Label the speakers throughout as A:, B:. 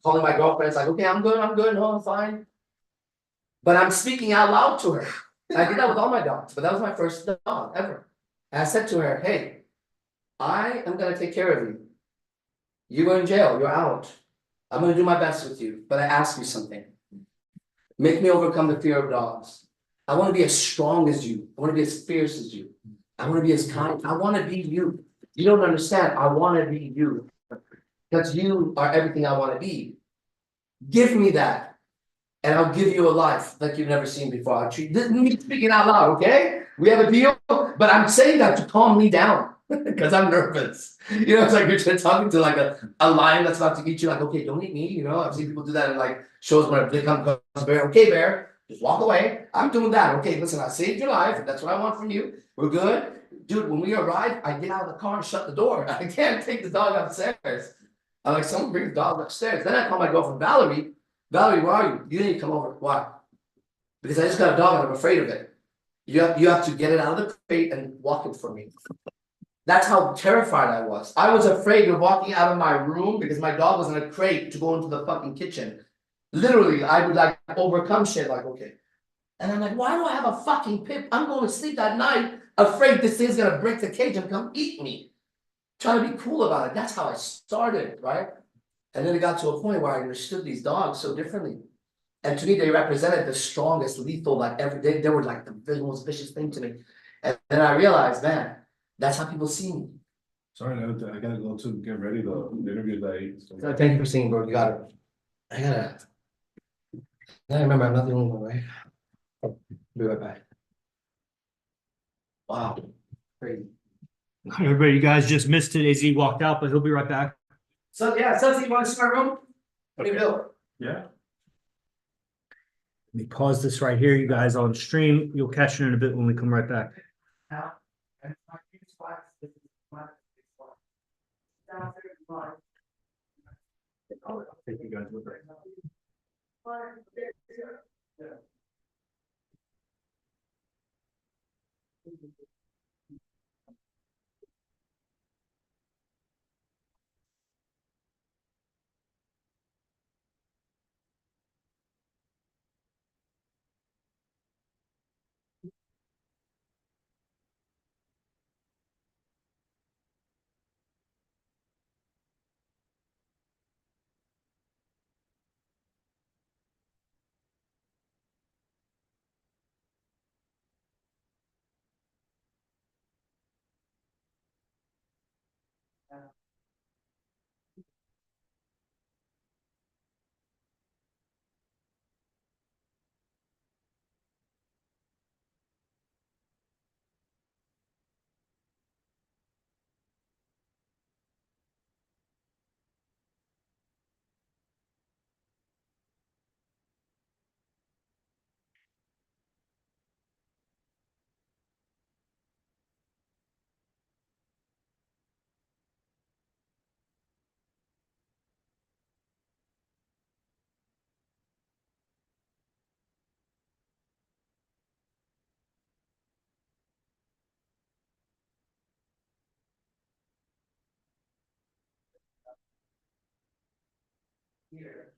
A: calling my girlfriend. It's like, okay, I'm good, no, I'm fine. But I'm speaking out loud to her. I did that with all my dogs, but that was my first dog ever. And I said to her, hey, I am gonna take care of you. You were in jail, you're out. I'm gonna do my best with you, but I ask you something. Make me overcome the fear of dogs. I wanna be as strong as you. I wanna be as fierce as you. I wanna be as kind. I wanna be you. You don't understand. I wanna be you. Because you are everything I wanna be. Give me that, and I'll give you a life like you've never seen before. I'll treat this is me speaking out loud, okay? We have a deal, but I'm saying that to calm me down because I'm nervous. You know, it's like you're talking to like a lion that's about to eat you, like, okay, don't eat me. You know, I've seen people do that in like shows where they come across a bear. Okay, bear, just walk away. I'm doing that. Okay, listen, I saved your life. That's what I want from you. We're good. Dude, when we arrive, I get out of the car and shut the door. I can't take the dog upstairs. I'm like, someone bring the dog upstairs. Then I call my girlfriend Valerie. Valerie, where are you? You need to come over. Why? Because I just got a dog and I'm afraid of it. You have to get it out of the crate and walk it for me. That's how terrified I was. I was afraid of walking out of my room because my dog was in a crate to go into the fucking kitchen. Literally, I would like overcome shit like, okay. And I'm like, why do I have a fucking pip? I'm going to sleep that night afraid this thing's gonna break the cage and come eat me. Trying to be cool about it. That's how I started, right? And then it got to a point where I understood these dogs so differently. And to me, they represented the strongest, lethal, like they were like the most vicious thing to me. And then I realized, man, that's how people see me.
B: Sorry, I gotta go to get ready though. The interview that
A: So thank you for seeing, bro. You got it. I remember I'm not the only one, right? Be right back. Wow. Crazy.
C: Everybody, you guys just missed it as he walked out, but he'll be right back.
A: So yeah, Sunsy, you want to see my room? What do you do?
B: Yeah.
C: Let me pause this right here, you guys on stream. You'll catch it in a bit when we come right back.
A: Now.
C: Thank you guys.
A: Here.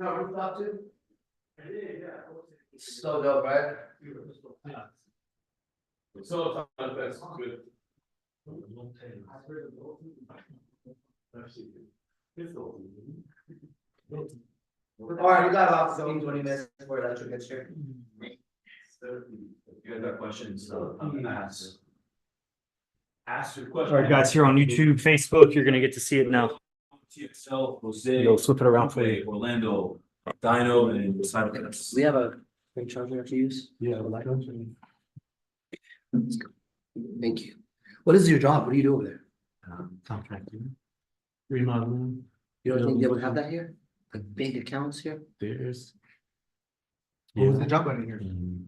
A: No, rooftop too? So dope, right?
B: So, that's good.
A: Alright, we got off 20 minutes before electric gets here.
B: If you guys got questions, ask. Ask your question.
C: All right, guys, here on YouTube, Facebook, you're gonna get to see it now.
B: TXL, Jose.
C: Go flip it around for you.
B: Orlando, Dino, and Cyberpunk.
A: We have a quick charger to use.
B: Yeah.
A: Thank you. What is your job? What do you do over there?
C: Contracting. Remodeling.
A: You don't think they would have that here? Like big accounts here?
C: There's.
D: What was the job under here?
C: Mm,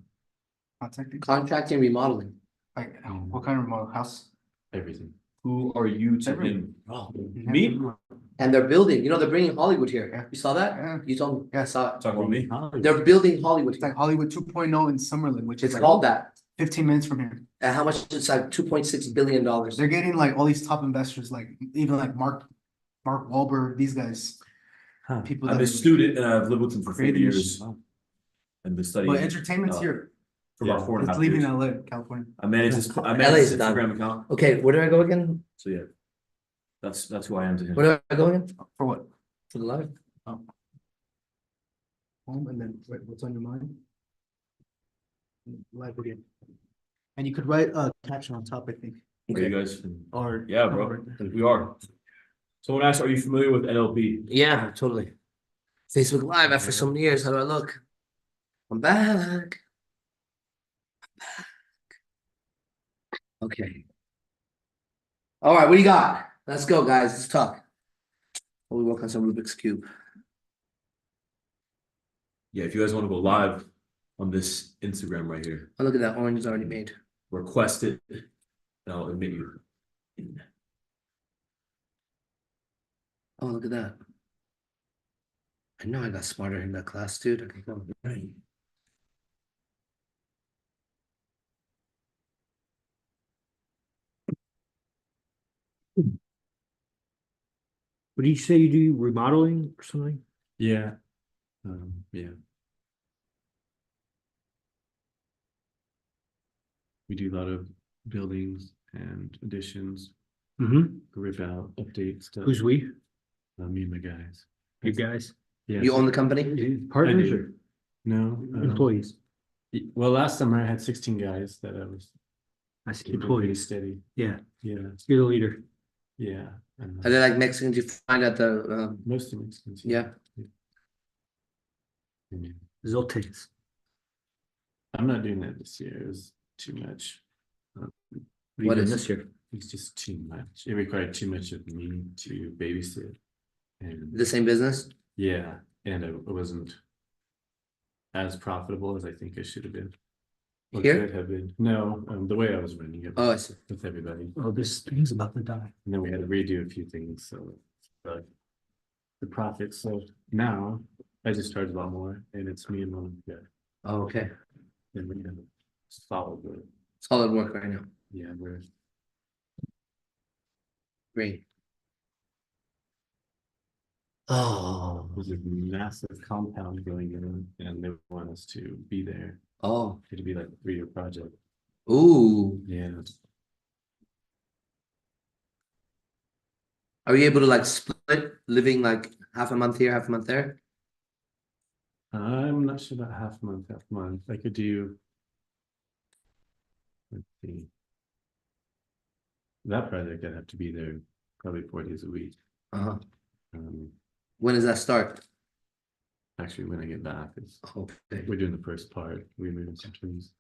D: Contracting?
A: Contracting, remodeling.
D: Like, what kind of remote house?
C: Everything.
B: Who are you to him?
A: Oh.
B: Me?
A: And they're building, they're bringing Hollywood here.
D: Yeah.
A: You saw that?
D: Yeah,
A: You told me.
D: Yeah.
A: I saw it.
B: Talk about me.
A: They're building Hollywood.
D: it's like Hollywood 2.0 in Summerlin, which is
A: It's
D: like
A: called that.
D: 15 minutes from here.
A: And how much? It's like $2.6 billion.
D: They're getting like all these top investors, like even like Mark Wahlberg, these guys.
C: Huh.
D: People
B: I'm
D: that
B: a student and I've lived with him for 4
D: Creative
B: years. And been studying.
D: But entertainment's here.
B: For about 4.5
D: It's
B: years.
D: leaving LA, California.
B: I manage this, I
A: LA
B: manage
A: is
B: this
A: done.
B: Instagram account,
A: Okay, where do I go again?
B: so yeah. That's who I am to him.
A: Where do I go again?
D: For what?
A: For the live?
D: Home, and then what's on your mind? Live video. And you could write a caption on top, I think.
B: Are you guys?
D: Or
B: Yeah, bro, we are. Someone asked, are you familiar with NLP?
A: Yeah, totally. Facebook Live after so many years. How do I look? I'm back. Okay. All right, what do you got? Let's go, guys. Let's talk. We work on some Rubik's Cube.
B: Yeah, if you guys want to go live on this Instagram right here,
A: Oh, look at that orange is already made.
B: request it, and I'll admit you.
A: Oh, look at that. I know I got smarter in that class, dude. I can go. Right.
C: What do you say you do? Remodeling or something?
B: Yeah. Yeah. We do a lot of buildings and additions,
C: Mm-hmm.
B: rip out, update stuff.
C: Who's we?
B: Me and my guys.
C: You guys?
B: Yeah.
A: You own the company?
C: Partners
B: do.
C: or
B: No.
C: employees?
B: Well, last summer I had 16 guys that I was
C: I see
B: keeping pretty
C: employees.
B: steady.
C: Yeah,
B: Yeah.
C: you're the leader.
B: Yeah.
A: Are they like Mexicans you find at the
B: Most of Mexicans.
A: yeah.
B: Yeah.
C: Zoltes.
B: I'm not doing that this year. It was too much.
A: What is
C: this year?
B: It's just too much. It required too much of me to babysit. And
A: The same business?
B: yeah, and it wasn't as profitable as I think it should have been. Or
A: Here?
B: could have been. No, the way I was running it
A: Oh, I see.
B: with everybody.
C: Oh, this thing's about to die.
B: And then we had to redo a few things, so the profits. So now I just charge a lot more, and it's me and one guy.
A: Oh, okay.
B: And we have solid work.
A: Solid work right now.
B: Yeah, we're
A: Great. Oh,
B: there's a massive compound going in, and they want us to be there.
A: oh,
B: It'd be like a 3-year project.
A: ooh.
B: Yeah.
A: Are you able to like split living like half a month here, half a month there?
B: I'm not sure about half month, half month. I could do. Let's see. That project, I'd have to be there probably 4 days a week.
A: Uh-huh.
B: Um,
A: When does that start?
B: actually, when I get back, it's,
A: Okay.
B: we're doing the first part. We're moving some trees,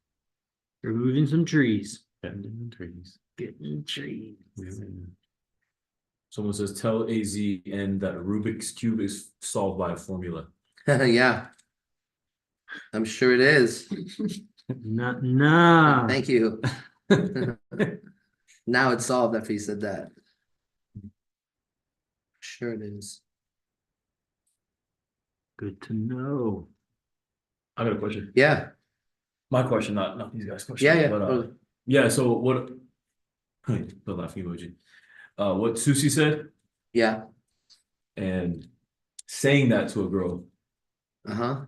C: Removing some trees.
B: bending the trees.
C: Getting trees.
B: Yeah. Someone says, tell AZN that Rubik's Cube is solved by a formula.
A: Yeah. I'm sure it is.
C: Nah.
A: Thank you. Now it's solved after you said that. Sure it is.
C: Good to know.
B: I got a question.
A: Yeah,
B: My question, not these guys' question.
A: yeah, yeah.
B: But,
A: totally.
B: yeah, so what, the laughing emoji. What Susie said,
A: Yeah,
B: and saying that to a girl
A: Uh-huh.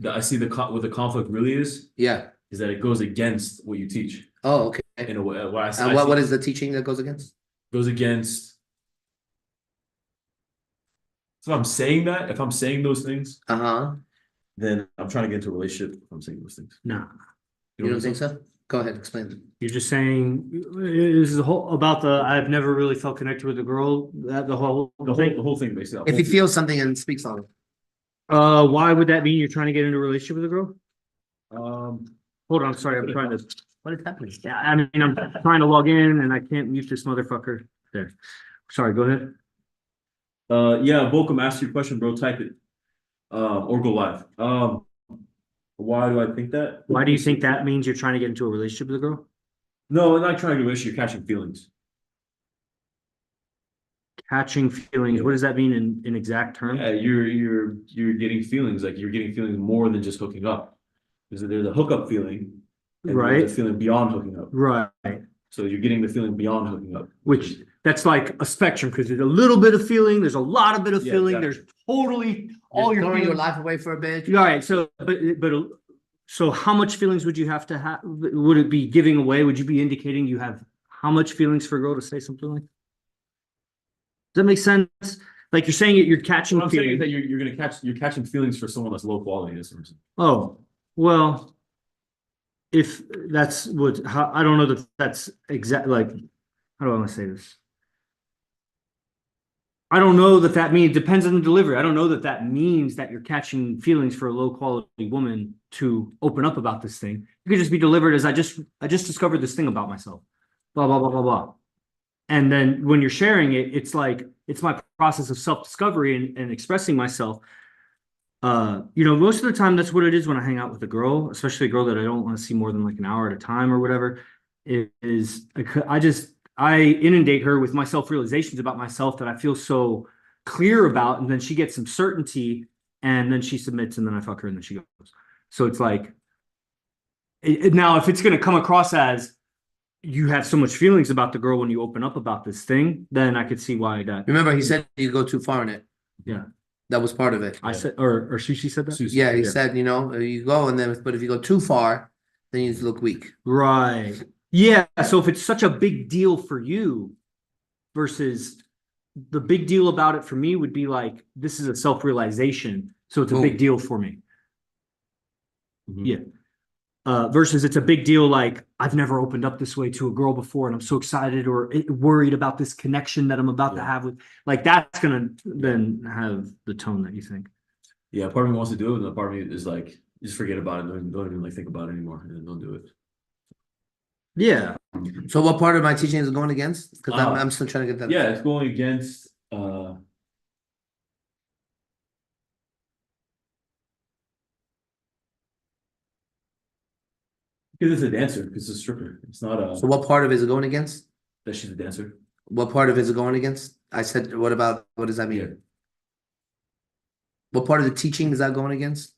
E: I see what the conflict really is
A: Yeah.
E: that it goes against what you teach
A: Oh, okay.
E: in a way. What I
A: And what is the teaching that goes against?
E: goes against. So if I'm saying those things,
A: Uh-huh.
E: then I'm trying to get into a relationship. If I'm saying those things,
C: No,
A: You don't think so? Go ahead, explain.
C: you're just saying, this is a whole, about the, I've never really felt connected with a girl, that the whole
E: The
C: thing.
E: whole thing basically.
A: If he feels something and speaks on it.
C: Why would that mean you're trying to get into a relationship with a girl? Hold on, sorry, I'm trying to, what is happening? Yeah, I mean, I'm trying to log in and I can't mute this motherfucker. There. Sorry, go ahead.
E: Yeah, Volcom, ask your question, bro. Type it. Or go live. Why do I think that?
C: Why do you think that means you're trying to get into a relationship with a girl?
E: No, I'm not trying to get a relationship. You're catching feelings.
C: Catching feelings, what does that mean in exact terms?
E: Yeah, you're getting feelings, like you're getting feelings more than just hooking up. There's a hookup feeling, and
C: Right.
E: there's a feeling beyond hooking up.
C: Right,
E: So you're getting the feeling beyond hooking up.
C: which that's like a spectrum, because there's a little bit of feeling, there's a lot of bit of
E: Yeah,
C: feeling,
E: exactly.
C: there's totally all
A: Just
C: your
A: throwing your
C: feelings.
A: life away for a bitch.
C: All right, so so how much feelings would you have to have? Would it be giving away? Would you be indicating you have how much feelings for a girl to say something like? Does that make sense? Like you're saying you're catching
E: What I'm saying is
C: feelings.
E: that you're catching feelings for someone that's low quality. That's what I'm saying.
C: Oh, well, if that's what, how, I don't know that that's exact, like, how do I want to say this? I don't know that that means, depends on the delivery. I don't know that that means that you're catching feelings for a low quality woman to open up about this thing. It could just be delivered as I just discovered this thing about myself, blah, blah, blah, blah, blah. And then when you're sharing it, it's like, it's my process of self-discovery and expressing myself. Most of the time that's what it is when I hang out with a girl, especially a girl that I don't want to see more than like an hour at a time or whatever. I inundate her with my self-realizations about myself that I feel so clear about, and then she gets some certainty, and then she submits, and then I fuck her, and then she goes. So it's like, now if it's going to come across as you have so much feelings about the girl when you open up about this thing, then I could see why that.
A: Remember, he said you go too far in it.
C: Yeah.
A: That was part of it.
C: I said, or she said that.
E: Susie.
A: Yeah, he
C: Yeah.
A: said, you go and then, but if you go too far, then you look weak.
C: Right. Yeah. So if it's such a big deal for you versus the big deal about it for me would be like, this is a self-realization. So it's a big
A: Boom.
C: deal for me.
E: Mhm.
C: Yeah. Versus it's a big deal like I've never opened up this way to a girl before and I'm so excited or worried about this connection that I'm about to
E: Yeah.
C: have with, like, that's gonna then have the tone that you think.
E: Yeah, part of me wants to do it, and the part of me is like, just forget about it. Don't even like think about it anymore, and then don't do it.
C: Yeah.
A: So what part of my teaching is it going against? Because
E: Ah.
A: I'm still trying to get that.
E: Yeah, it's going against because it's a dancer, because it's a stripper. It's not
A: So what part of it is it going against?
E: that she's a dancer.
A: What part of it is it going against? I said, what does that mean?
E: Yeah.
A: What part of the teaching is that going against?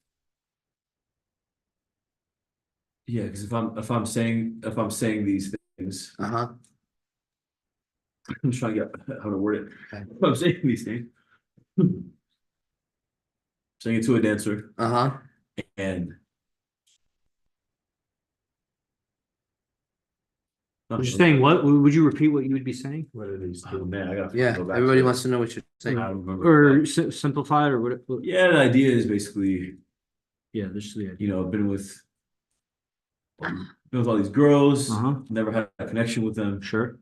E: Yeah, because if I'm saying these things,
A: Uh-huh.
E: I'm just trying to get how to word it.
A: Okay.
E: If I'm saying these things, saying it to a dancer,
A: Uh-huh.
E: and
C: You're saying what? Would you repeat what you would be saying?
E: What are these doing there? I gotta
A: Yeah,
E: go back
A: everybody
E: to it.
A: wants to know what you're saying.
E: I don't remember.
C: Or simplify it or what?
E: Yeah, the idea is basically,
C: Yeah, there's the idea.
E: I've been with all these girls,
C: Uh-huh.
E: never had a connection with them.
C: Sure.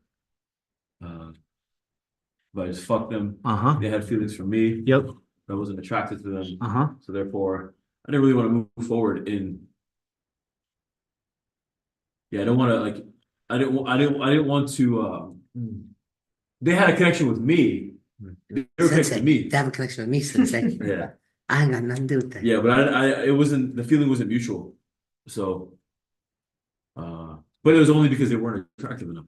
E: But I just fucked them.
C: Uh-huh.
E: They had feelings for me.
C: Yep.
E: I wasn't attracted to them.
C: Uh-huh.
E: So therefore, I didn't really want to move forward in. Yeah, I don't want to like. I didn't want to. They had a connection with me. They were connected to me.
A: They have a connection with me, Sensei.
E: Yeah,
A: I ain't got nothing to do with that.
E: yeah, but it wasn't. The feeling wasn't mutual. So, but it was only because they weren't attractive enough.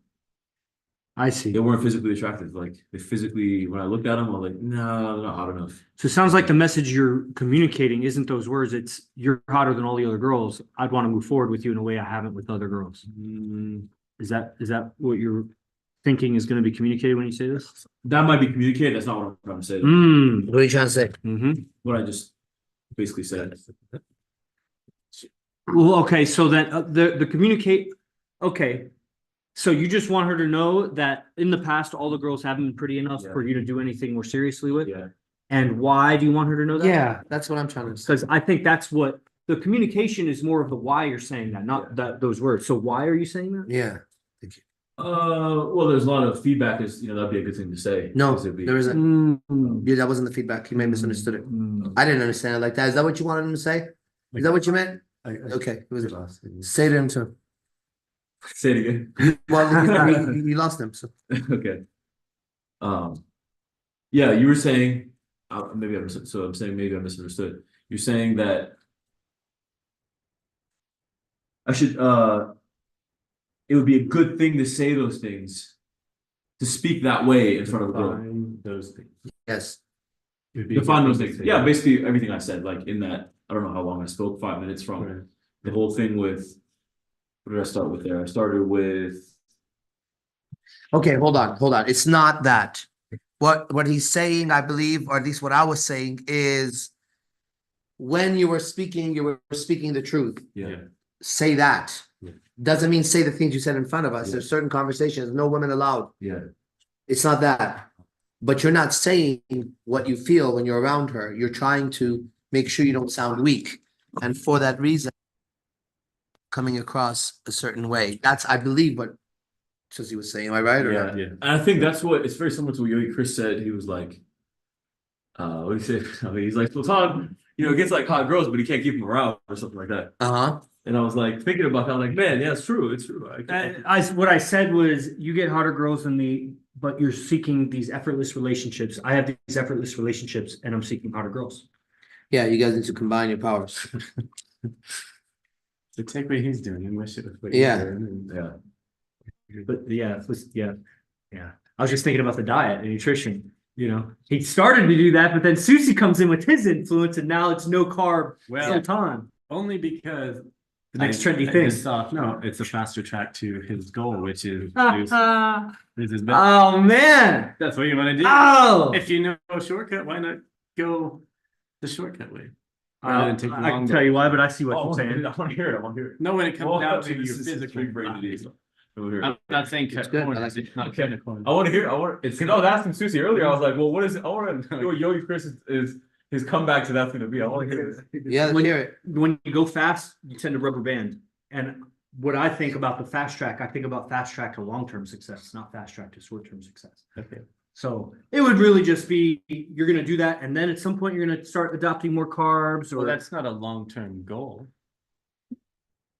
C: I see.
E: They weren't physically attractive. Like they physically, when I looked at them, I was like, no, they're not hot enough.
C: So it sounds like the message you're communicating isn't those words. It's you're hotter than all the other girls. I'd want to move forward with you in a way I haven't with other girls. Is that what you're thinking is going to be communicated when you say this?
E: That might be communicated. That's not what I'm trying to say.
C: Mm.
A: What are you trying to say?
C: Mm-hmm.
E: What I just basically said.
C: Well, okay, so then the communicate, okay. So you just want her to know that in the past, all the girls haven't been pretty enough
E: Yeah.
C: for you to do anything more seriously with?
E: Yeah.
C: And why do you want her to know that?
A: Yeah, that's what I'm trying to say.
C: Because I think that's what, the communication is more of the why you're saying that, not that, those words. So why are you saying that?
A: Yeah,
E: Well, there's a lot of feedback is, that'd be a good thing to say.
A: no,
E: 'cause it'd be-
A: there isn't.
C: Mm.
A: Yeah, that wasn't the feedback. You may have misunderstood it.
C: Mm.
A: I didn't understand it like that. Is that what you wanted him to say? Is that what you meant? Okay, it was, say to him too.
E: Say it again.
A: Well, you lost him, so.
E: Okay. Yeah, you were saying, maybe so I'm saying maybe I misunderstood. You're saying that I should, it would be a good thing to say those things, to speak that way in front of a girl.
B: Define those things.
A: Yes,
B: It'd be a
E: Define
B: good
E: those
B: thing to
E: things.
B: say.
E: Yeah, basically everything I said, like in that, I don't know how long I spoke, 5 minutes from
B: Right.
E: the whole thing with, what did I start with there? I started with,
A: okay, hold on. It's not that. What he's saying, I believe, or at least what I was saying is when you were speaking the truth.
E: yeah,
A: Say that.
B: Yeah.
A: Doesn't mean say the things you said in front of us.
E: Yeah.
A: There's certain conversations, no women allowed.
E: yeah,
A: It's not that. But you're not saying what you feel when you're around her. You're trying to make sure you don't sound weak. And for that reason, coming across a certain way. That's, I believe, what Susie was saying. Am I right or
E: yeah.
A: not?
B: Yeah.
E: And I think that's what, it's very similar to what Yogi Chris said. He was like, what did he say? He's like, Sultan, it gets like hot girls, but he can't keep them around or something like that.
A: Uh-huh.
E: And I was like thinking about that, I'm like, man, yeah, it's true.
C: What I said was, you get hotter girls than me, but you're seeking these effortless relationships. I have these effortless relationships and I'm seeking hotter girls.
A: Yeah, you guys need to combine your powers.
B: So take what he's doing and wish it was what
A: Yeah.
B: you're doing.
E: Yeah.
C: But yeah, yeah. I was just thinking about the diet and nutrition. He started to do that, but then Susie comes in with his influence, and now it's no carb
B: Well,
C: Sultan.
B: only because
C: The next
B: I
C: trendy thing.
B: just saw, no, it's a faster track to his goal, which is
C: Oh
B: lose his belly.
C: man!
B: That's what you want to do.
C: Oh,
B: If you know a shortcut, why not go the shortcut way? Rather than take the
C: I can
B: long
C: tell
B: way.
C: you why, but I see what
E: Oh,
C: you're saying.
E: I want to hear it. I want to hear it.
B: No, when it comes down to
E: this
B: your
E: is
B: physical
E: free-brain
B: body.
E: disease. We'll hear it.
B: I'm not saying
A: It's
B: cut
A: good, I
B: corners,
A: like it.
B: not cut a corner.
E: I want to hear. It's because I was asking Susie earlier. I was like, "Well, what is it? I want to know what Yogi Chris is his comeback to that's going to be." I want to hear this.
A: Yeah, let's hear it.
C: When you go fast, you tend to rubber band. And what I think about the fast track, I think about fast track to long-term success, not fast track to short-term success.
B: Okay.
C: So it would really just be, you're gonna do that, and then at some point you're gonna start adopting more carbs
B: Well,
C: or
B: that's not a long-term goal.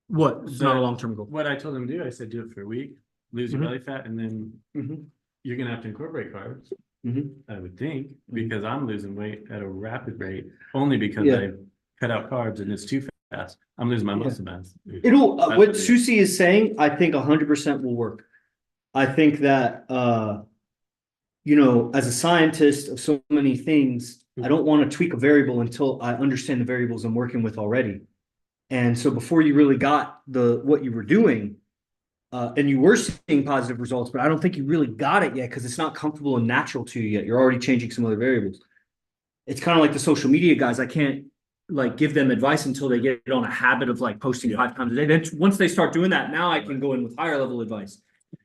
C: what? It's not a long-term goal.
B: What I told him to do, I said, do it for a week, lose your
C: Mhm.
B: belly fat, and then
C: Mhm.
B: you're gonna have to incorporate carbs.
C: Mhm.
B: I would think,
C: Mm-hmm.
B: because I'm losing weight at a rapid rate, only because
C: Yeah.
B: I cut out carbs and it's too fast. I'm losing my
C: Yeah.
B: muscle mass.
C: It'll,
B: That's
C: what
B: what it is.
C: Susie is saying, I think 100% will work. I think that, as a scientist of so many things, I don't want to tweak a variable until I understand the variables I'm working with already. And so before you really got what you were doing, and you were seeing positive results, but I don't think you really got it yet because it's not comfortable and natural to you yet. You're already changing some other variables. It's kind of like the social media guys. I can't give them advice until they get on a habit of posting 5 times a day. Then once they start doing that, now I can go in with higher level advice.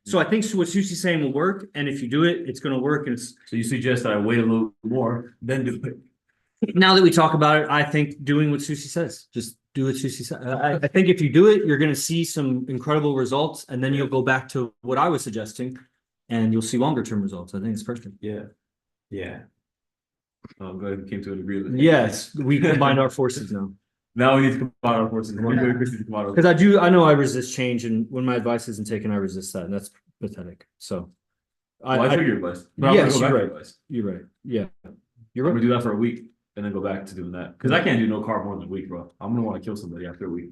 C: So I think what Susie's saying will work, and if you do it, it's going to work. And it's
E: So you suggest that I wait a little more, then do it.
C: now that we talk about it, I think doing what Susie says, just do what Susie says. I think if you do it, you're going to see some incredible results, and then you'll go back to what I was suggesting, and you'll see longer term results. I think it's perfect.
E: Yeah.
B: Yeah.
E: I'm glad we came to an agreement.
C: Yes, we combined our forces now.
E: Now we need to combine our forces. Come on, Yogi Chris needs to combine our
C: Because I know I resist change, and when my advice isn't taken, I resist that, and that's pathetic. So,
E: Well, I took your advice. But I'm gonna
C: Yes,
E: go back
C: you're
E: to
C: right.
E: your advice.
C: You're right. Yeah, you're
E: I'm
C: right.
E: gonna do that for a week and then go back to doing that. Because I can't do no carb more than a week, bro. I'm gonna want to kill somebody after a week.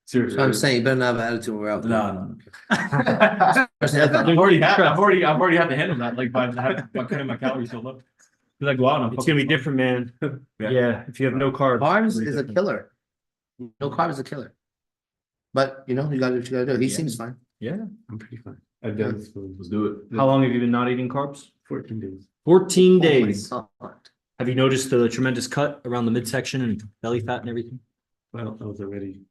E: Seriously.
A: I'm saying you better not have an attitude when we're out there.
E: No.
A: Personally,
E: I've already had to handle that, by cutting my calories so low. Cause I go out and I'm
C: It's gonna be different, man.
E: Yeah.
C: Yeah, if you have no carbs.
A: Carbs is a killer. No carbs is a killer. But you gotta do what you gotta do. He
B: Yeah.
A: seems fine.
C: Yeah.
B: I'm pretty fine. I've done this for
E: Let's do it.
C: How long have you been not eating carbs?
B: 14 days.
C: 14
A: Oh my
C: days.
A: God.
C: Have you noticed the tremendous cut around the midsection and belly fat and everything?
B: Well, I was already,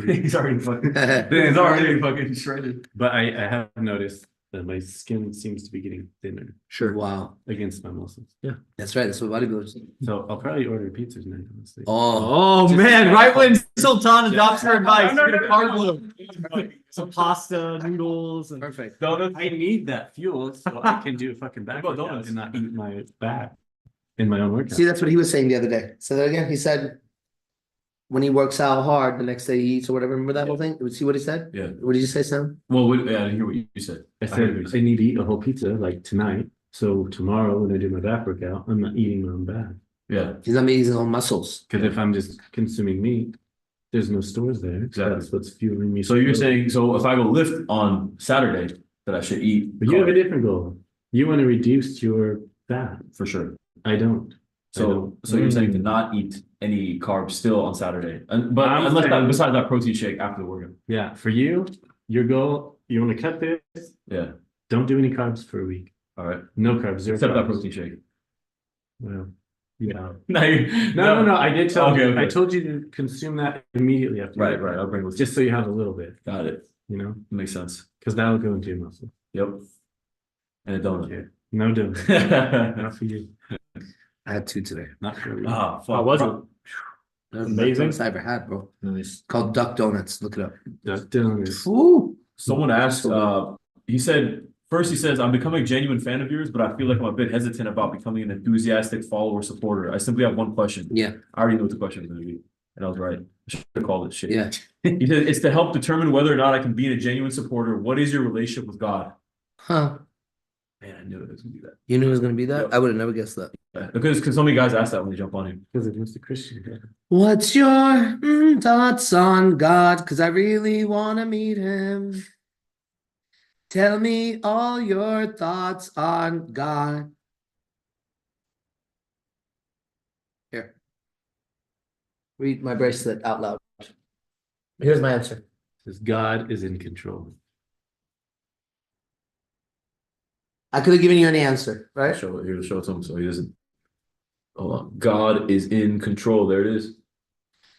E: He's already fucking. He's already fucking shredded.
B: but I have noticed that my skin seems to be getting thinner
C: Sure.
A: Wow,
B: against my muscles.
A: that's right. That's what bodybuilders do.
B: So I'll probably order pizzas now, honestly.
A: Oh,
C: Oh man, right when Sultan adopts her advice,
B: No, no,
C: you're
B: no,
C: gonna
B: no,
C: carb some pasta, noodles, and
A: perfect.
B: I need that fuel so I can do a fucking back
E: What about
B: workout
E: donuts?
B: and not eat my back in my own workout.
A: See, that's what he was saying the other day. Say that again. He said when he works out hard, the next day he eats or whatever. Remember that whole thing? See what he said?
E: Yeah.
A: What did you say, Sam?
E: Well, I didn't hear what you said.
B: I
E: heard
B: said
E: what you
B: I
E: said.
B: need to eat a whole pizza like tonight. So tomorrow when I do my back workout, I'm not eating my own back.
E: Yeah.
A: He's not eating his own muscles.
B: Because if I'm just consuming meat, there's no stores there.
E: Exactly.
B: That's what's fueling me.
E: So you're saying, so if I go lift on Saturday, that I should eat.
B: But you have a
E: carbs?
B: different goal. You want to reduce your fat.
E: For sure.
B: I don't.
E: So you're saying to not eat any carbs still on Saturday, but
B: I'm
E: unless
B: saying-
E: besides that protein shake after the workout.
B: Yeah, for you, your goal, you want to cut this,
E: Yeah.
B: don't do any carbs for a week.
E: All right.
B: No carbs, zero
E: Except that
B: carbs.
E: protein shake.
B: Well, yeah.
E: No,
B: I did tell
E: Okay,
B: you.
E: okay.
B: I told you to consume that immediately after.
E: Right,
B: your
E: right. I'll
B: workout,
E: bring with
B: just so you have a little bit,
E: Got it.
B: you know,
E: Makes sense.
B: because that'll go into your muscle.
E: Yep. And a donut.
B: Yeah. No donut. Not for you.
A: I had two today.
B: Not for you.
E: Ah, fuck.
C: How was it?
A: That's the
C: Amazing.
A: best I ever had, bro.
C: Nice.
A: It's called Duck Donuts. Look it up.
B: That donut.
A: Ooh.
E: Someone asked, he said, first he says, I'm becoming a genuine fan of yours, but I feel like I'm a bit hesitant about becoming an enthusiastic follower supporter. I simply have one question.
A: Yeah,
E: I already knew what the question was going to be. And I was right. I should have called it shit.
A: yeah.
E: He said, it's to help determine whether or not I can be a genuine supporter. What is your relationship with God?
A: Huh.
E: Man, I knew it was going to be
A: You knew it was gonna be that?
E: Yep.
A: I would have never guessed that.
E: that. Because so many guys ask that when they jump on him.
B: Because it was the Christian guy.
A: What's your thoughts on God? Because I really want to meet him. Tell me all your thoughts on God. Here. Read my bracelet out loud. Here's my answer.
B: Says God is in control.
A: I could have given you any answer, right?
E: Show it here to show it to him so he doesn't. Hold on. God is in control. There it is.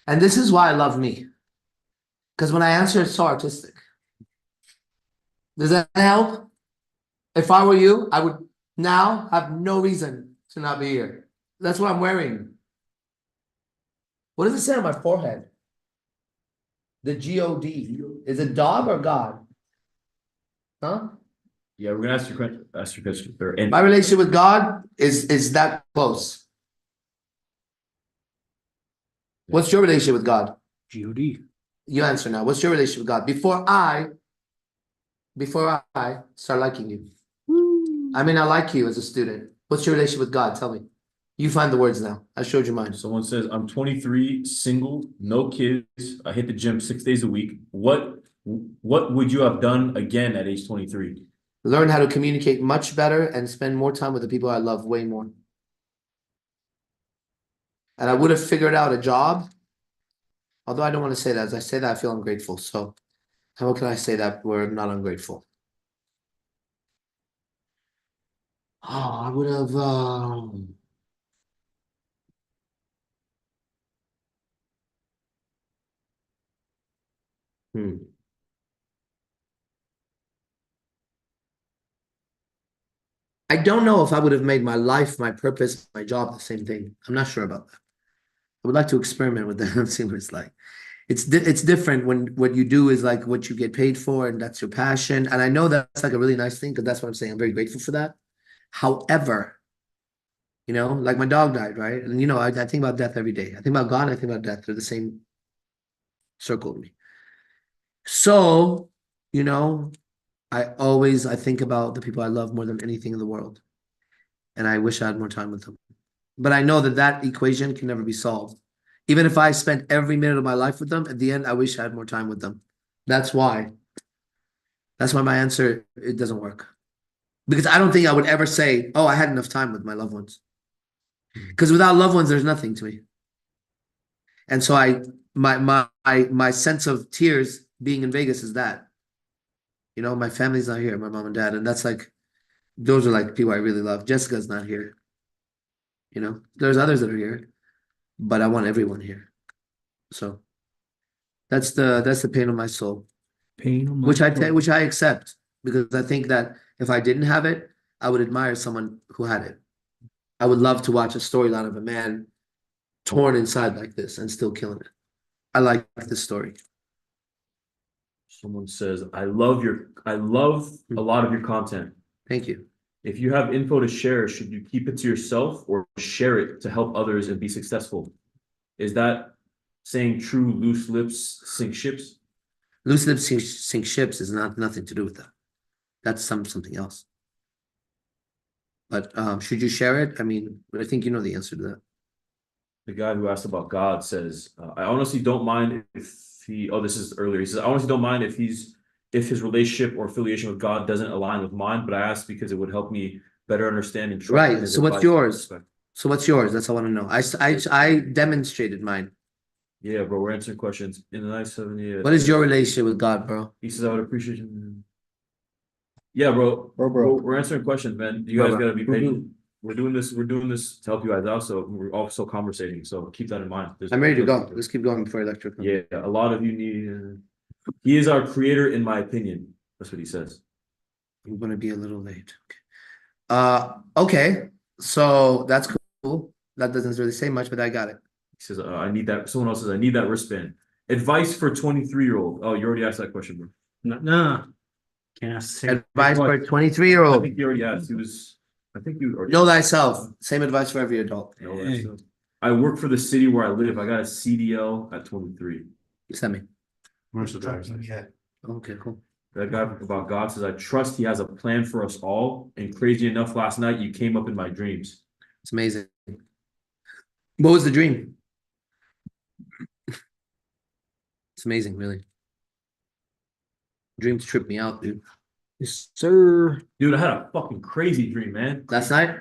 A: And this is why I love me. Because when I answer, it's so artistic. Does that help? If I were you, I would now have no reason to not be here. That's what I'm wearing. What does it say on my forehead? The G-O-D. Is it dog or God? Huh?
E: Yeah, we're gonna ask your question. And
A: My relationship with God is that close. What's your relationship with God?
C: G-O-D.
A: You answer now. What's your relationship with God? Before I start liking you. I mean, I like you as a student. What's your relationship with God? Tell me. You find the words now. I showed you mine.
E: someone says, I'm 23, single, no kids. I hit the gym 6 days a week. What would you have done again at age 23?
A: Learn how to communicate much better and spend more time with the people I love way more. And I would have figured out a job. Although I don't want to say that. As I say that, I feel ungrateful. So how can I say that we're not ungrateful? Oh, I would have I don't know if I would have made my life, my purpose, my job the same thing. I'm not sure about that. I would like to experiment with that and see what it's like. It's different when what you do is like what you get paid for and that's your passion. And I know that's like a really nice thing because that's what I'm saying. I'm very grateful for that. However, you know, like my dog died, right? And you know, I think about death every day. I think about God, I think about death. They're the same circle with me. So, you know, I think about the people I love more than anything in the world. And I wish I had more time with them. But I know that equation can never be solved. Even if I spent every minute of my life with them, at the end, I wish I had more time with them. That's why my answer, it doesn't work. Because I don't think I would ever say, oh, I had enough time with my loved ones. Because without loved ones, there's nothing to me. And so my sense of tears being in Vegas is that. You know, my family's not here, my mom and dad. And that's like, those are like people I really love. Jessica's not here. You know, there's others that are here, but I want everyone here. So that's the pain of my soul,
C: Pain on my
A: which I accept because I think that if I didn't have it, I would admire someone who had it. I would love to watch a storyline of a man torn inside like this and still killing it. I like this story.
E: Someone says, I love a lot of your content.
A: Thank you.
E: If you have info to share, should you keep it to yourself or share it to help others and be successful? Is that saying true loose lips sink ships?
A: Loose lips sink ships is nothing to do with that. That's something else. But should you share it? I mean, I think you know the answer to that.
E: The guy who asked about God says, I honestly don't mind if this is earlier. He says, I honestly don't mind if his relationship or affiliation with God doesn't align with mine, but I ask because it would help me better understand and trust
A: Right.
E: his
A: So what's
E: advice.
A: yours? So what's yours? That's all I want to know. I demonstrated mine.
E: Yeah, bro, we're answering questions in the nice 70.
A: What is your relationship with God, bro?
E: He says, I would appreciate you. Yeah, bro.
A: Bro.
E: We're answering questions, man. You
A: Bro,
E: guys
A: bro.
E: gotta be patient. We're doing this to help you guys out. So we're also conversating. So keep that in mind.
A: I'm ready to go. Let's keep going before lecture comes.
E: Yeah, a lot of you need. He is our creator, in my opinion. That's what he says.
A: I'm gonna be a little late. Okay. So that's cool. That doesn't really say much, but I got it.
E: He says, I need that. Someone else says, I need that wristband. Advice for 23-year-old. Oh, you already asked that question, bro.
C: No. Can't ask the same.
A: Advice for a
E: I
A: 23-year-old.
E: think you already asked. I think you already
A: Know thyself. Same advice for every adult.
E: know that stuff. I work for the city where I live. I got a CDL at 23.
A: Send me.
B: Commercial driver's license.
D: Yeah.
A: Okay, cool.
E: That guy about God says, I trust he has a plan for us all. And crazy enough, last night you came up in my dreams.
A: It's amazing. What was the dream? It's amazing, really. Dreams trip me out, dude.
C: Yes, sir.
E: Dude, I had a fucking crazy dream, man.
A: Last night?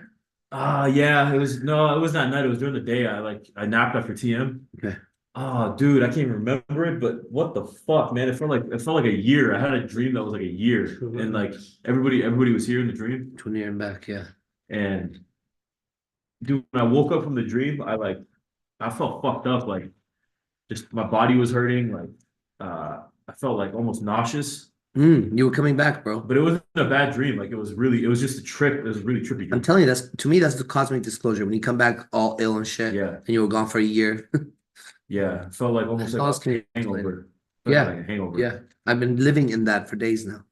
E: Yeah, it was not night, it was during the day. I napped after TM.
A: Okay.
E: Oh, dude, I can't even remember it, but what the fuck, man? It felt like a year. I had a dream that was like a year. And like everybody was here in the dream.
A: 20 year and back, yeah.
E: And dude, when I woke up from the dream, I felt fucked up, like just my body was hurting, like I felt like almost nauseous.
A: You were coming back, bro.
E: But it wasn't a bad dream. Like it was just a trip. It was a really trippy
A: I'm
E: dream.
A: telling you, to me, that's the cosmic disclosure. When you come back all ill and shit,
E: Yeah.
A: and you were gone for a year.
E: Yeah. It felt like almost
A: How else
E: like
A: can
E: a
A: you explain it?
E: hangover.
A: Yeah.
E: Like a hangover.
A: Yeah. I've been living in that for days now.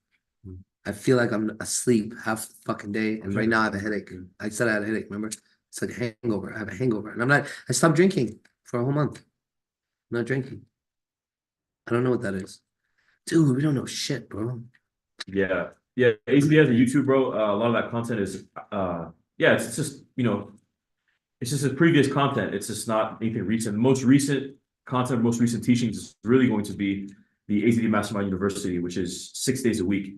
E: Mm.
A: I feel like I'm asleep half the fucking day. And right now I have a headache. I said I had a headache, remember? It's like a hangover. I have a hangover. And I stopped drinking for a whole month. I'm not drinking. I don't know what that is. Dude, we don't know shit, bro.
E: Yeah. Yeah. ACD has a YouTube, bro. A lot of that content is it's just, it's just a previous content. It's just not anything recent. The most recent content, most recent teachings is really going to be the ACD Mastermind University, which is 6 days a week.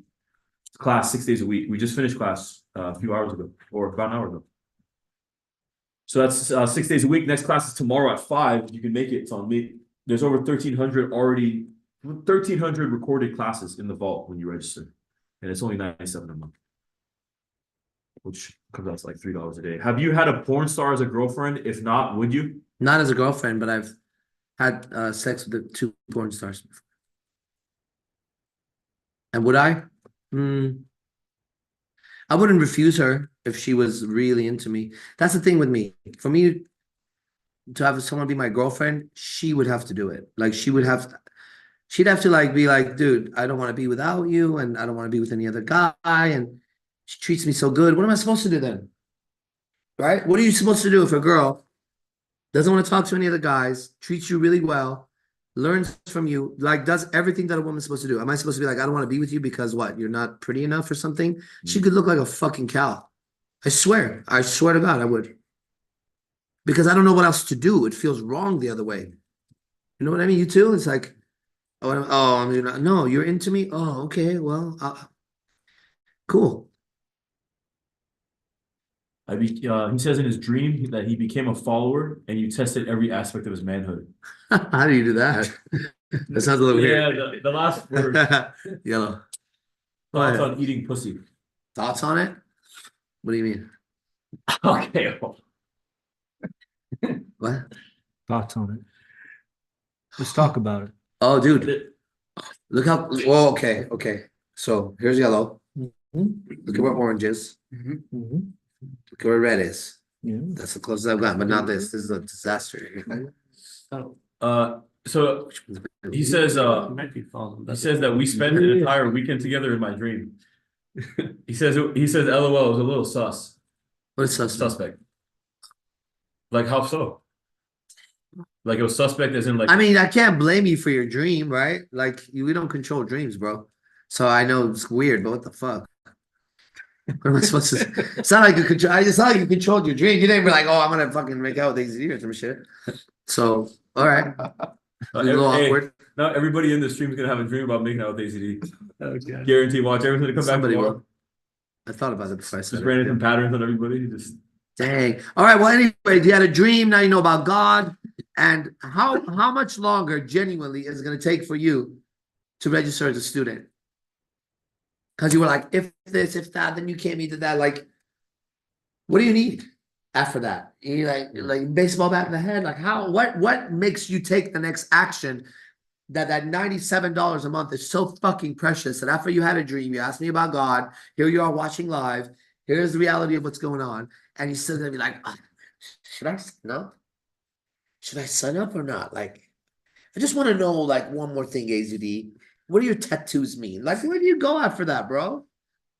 E: Class 6 days a week. We just finished class a few hours ago, or about an hour ago. So that's 6 days a week. Next class is tomorrow at 5. You can make it. It's on me. There's over 1,300 recorded classes in the vault when you register. And it's only $97 a month, which comes out to like $3 a day. Have you had a porn star as a girlfriend? If not, would you?
A: Not as a girlfriend, but I've had sex with the 2 porn stars before. And would I? I wouldn't refuse her if she was really into me. That's the thing with me. For me to have someone be my girlfriend, she would have to do it. Like she'd have to like be like, dude, I don't want to be without you, and I don't want to be with any other guy, and she treats me so good. What am I supposed to do then? Right? What are you supposed to do if a girl doesn't want to talk to any other guys, treats you really well, learns from you, like does everything that a woman's supposed to do? Am I supposed to be like, I don't want to be with you because what? You're not pretty enough or something? She could look like a fucking cow. I swear to God, I would. Because I don't know what else to do. It feels wrong the other way. You know what I mean? You too? It's like, no, you're into me? Oh, okay, well, cool.
E: He says in his dream that he became a follower and you tested every aspect of his manhood.
A: How do you do that? That sounds a little weird.
E: Yeah, the last word.
A: Yellow.
E: Thoughts on eating pussy.
A: Thoughts on it? What do you mean?
E: Okay.
A: What?
C: Thoughts on it? Let's talk about it.
A: Oh, dude, look how, well, okay. So here's yellow. Look at where orange is.
D: Mhm.
A: Look at where red is.
C: Yeah.
A: That's the closest I've gotten, but not this. This is a disaster.
E: So he says that we spent an entire weekend together in my dream. He says LOL, it was a little sus.
A: What is suspect?
E: Suspect. Like how so? Like it was suspect as in like
A: I mean, I can't blame you for your dream, right? Like we don't control dreams, bro. So I know it's weird, but what the fuck? What am I supposed to? It's not like you control. It's not like you controlled your dream. You didn't be like, "Oh, I'm gonna fucking make out with these or some shit." So, all right, a little
E: hey,
A: awkward.
E: not everybody in this stream is gonna have a dream about making out with ACD.
C: Okay.
E: Guarantee. Watch everyone's gonna come
A: Somebody
E: back tomorrow.
A: will. I thought about it before I said
E: Just
A: it.
E: ran into patterns on everybody. Just
A: Dang. All right. Well, anyway, you had a dream. Now you know about God. And how much longer genuinely is it going to take for you to register as a student? Because you were like, if this, if that, then you came into that. Like, what do you need after that? You like baseball bat in the head. Like what makes you take the next action? That $97 a month is so fucking precious that after you had a dream, you asked me about God. Here you are watching live. Here's the reality of what's going on, and you're still gonna be like, should I sign up? Should I sign up or not? Like, I just want to know, like, one more thing, AZD. What do your tattoos mean? Like, where do you go after that, bro?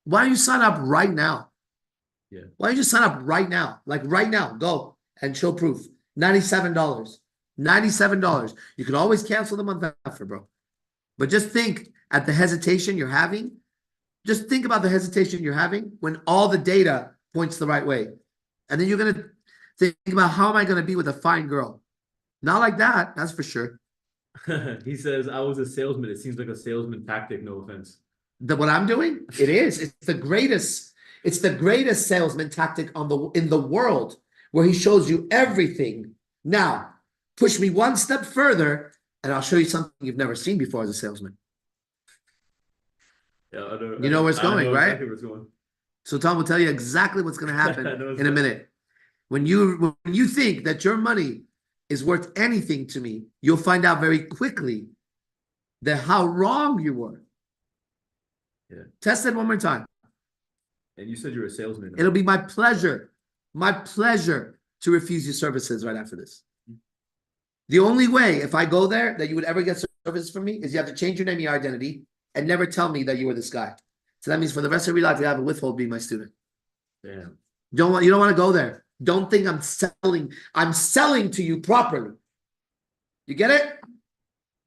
A: Why don't you sign up right now?
E: Yeah.
A: Why don't you sign up right now? Like right now, go and show proof. $97. $97. You can always cancel the month after, bro. But just think at the hesitation you're having. Just think about the hesitation you're having when all the data points the right way. And then you're going to think about how am I going to be with a fine girl? Not like that, that's for sure.
E: he says I was a salesman. It seems like a salesman tactic, no offense.
A: What I'm doing, it is. It's the greatest salesman tactic in the world, where he shows you everything. Now, push me one step further, and I'll show you something you've never seen before as a salesman.
E: Yeah,
A: You know where it's going,
E: know
A: right?
E: Exactly where it's going.
A: So Tom will tell you exactly what's going to happen
E: I know
A: in a minute. When you think that your money is worth anything to me, you'll find out very quickly that how wrong you were.
E: Yeah.
A: Test it one more time.
E: And you said you're a salesman.
A: It'll be my pleasure to refuse your services right after this. The only way, if I go there, that you would ever get services from me is you have to change your name, your identity, and never tell me that you were this guy. So that means for the rest of your life, you have a withhold being my student.
E: Damn.
A: You don't want to go there. Don't think I'm selling. I'm selling to you properly. You get it?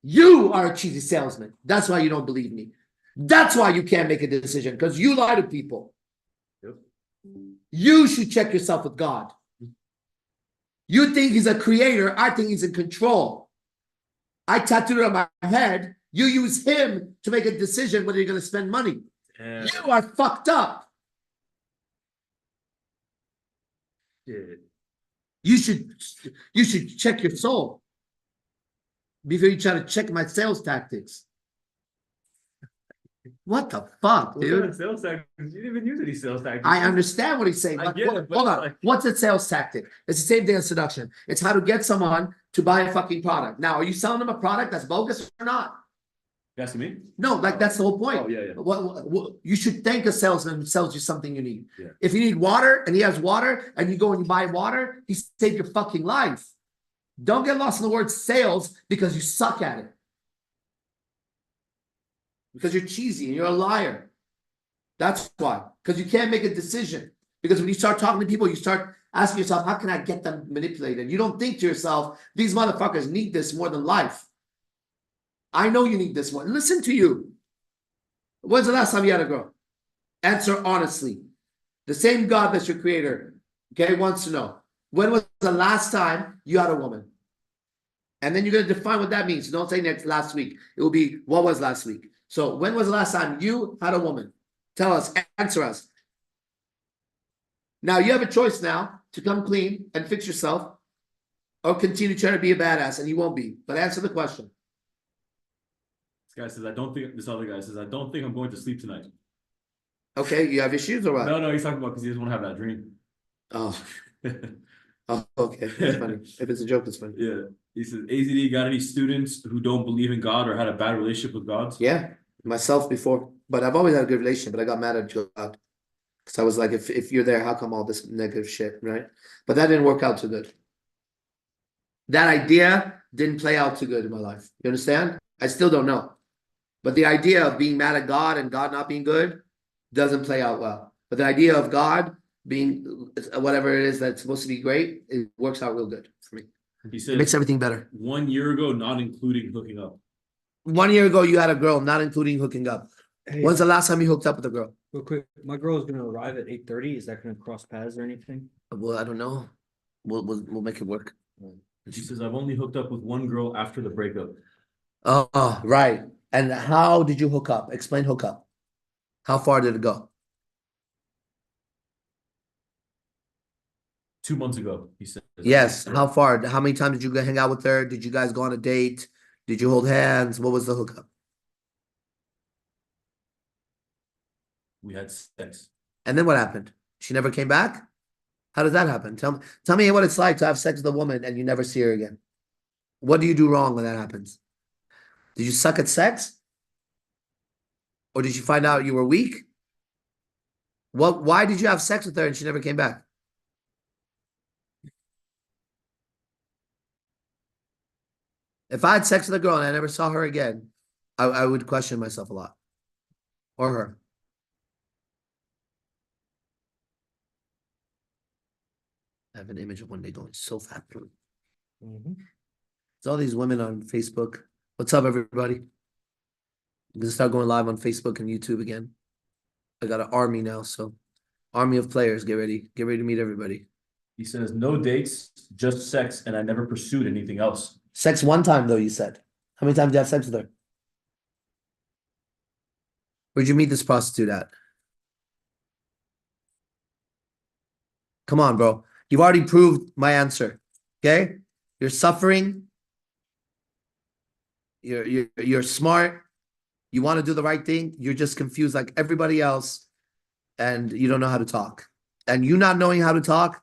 A: You are a cheesy salesman. That's why you don't believe me. That's why you can't make a decision, because you lie to people.
E: Yep.
A: You should check yourself with God. You think he's a creator. I think he's in control. I tattooed it on my head. You use him to make a decision whether you're going to spend money.
E: And
A: You are fucked up.
E: shit.
A: You should check your soul before you try to check my sales tactics. What the fuck,
E: What kind
A: dude?
E: of sales tactics? You didn't even use any sales tactics.
A: I understand what he's saying.
E: I
A: But
E: get it, but
A: hold on.
E: like-
A: What's a sales tactic? It's the same thing as seduction. It's how to get someone to buy a fucking product. Now, are you selling them a product that's bogus or not?
E: You asking me?
A: No, like that's the whole point.
E: Oh, yeah, yeah.
A: What you should thank a salesman who sells you something you need.
E: Yeah.
A: If you need water and he has water and you go and you buy water, he saved your fucking life. Don't get lost in the word sales because you suck at it. Because you're cheesy and you're a liar. That's why. Because you can't make a decision. Because when you start talking to people, you start asking yourself, how can I get them manipulated? You don't think to yourself, these motherfuckers need this more than life. I know you need this one. Listen to you. When's the last time you had a girl? Answer honestly. The same God that's your creator, okay, wants to know. When was the last time you had a woman? And then you're going to define what that means. Don't say last week. It will be, what was last week? So when was the last time you had a woman? Tell us, answer us. Now you have a choice now to come clean and fix yourself or continue trying to be a badass, and you won't be. But answer the question.
E: This guy says, this other guy says, I don't think I'm going to sleep tonight.
A: Okay, you have issues or what?
E: No, he's talking about because he doesn't want to have that dream.
A: Oh, Oh, okay, that's funny. If it's a joke, it's funny.
E: Yeah, he says, AZD, got any students who don't believe in God or had a bad relationship with God?
A: Yeah, myself before, but I've always had a good relationship, but I got mad at God. Cause I was like, if you're there, how come all this negative shit, right? But that didn't work out too good. That idea didn't play out too good in my life. You understand? I still don't know. But the idea of being mad at God and God not being good doesn't play out well. But the idea of God being whatever it is that's supposed to be great, it works out real good for me.
E: He
A: It makes
E: says,
A: everything better.
E: 1 year ago, not including hooking up.
A: 1 year ago, you had a girl, not including hooking up.
C: Hey,
A: When's the last time you hooked up with a girl?
C: real quick, my girl is gonna arrive at 8:30. Is that gonna cross paths or anything?
A: Well, I don't know. We'll make it work.
E: He says, I've only hooked up with one girl after the breakup.
A: Oh, right. And how did you hook up? Explain hook up. How far did it go?
E: 2 months ago, he says.
A: Yes. How far? How many times did you go hang out with her? Did you guys go on a date? Did you hold hands? What was the hookup?
E: We had sex.
A: And then what happened? She never came back? How does that happen? Tell me what it's like to have sex with a woman and you never see her again. What do you do wrong when that happens? Did you suck at sex? Or did you find out you were weak? Why did you have sex with her and she never came back? If I had sex with a girl and I never saw her again, I would question myself a lot. Or her. I have an image of one day going so fast. It's all these women on Facebook. What's up, everybody? I'm gonna start going live on Facebook and YouTube again. I got an army now, so army of players. Get ready. Get ready to meet everybody.
E: He says, no dates, just sex, and I never pursued anything else.
A: Sex one time though, you said. How many times did you have sex with her? Where'd you meet this prostitute at? Come on, bro. You've already proved my answer. Okay? You're suffering. You're smart. You want to do the right thing. You're just confused like everybody else, and you don't know how to talk. And you not knowing how to talk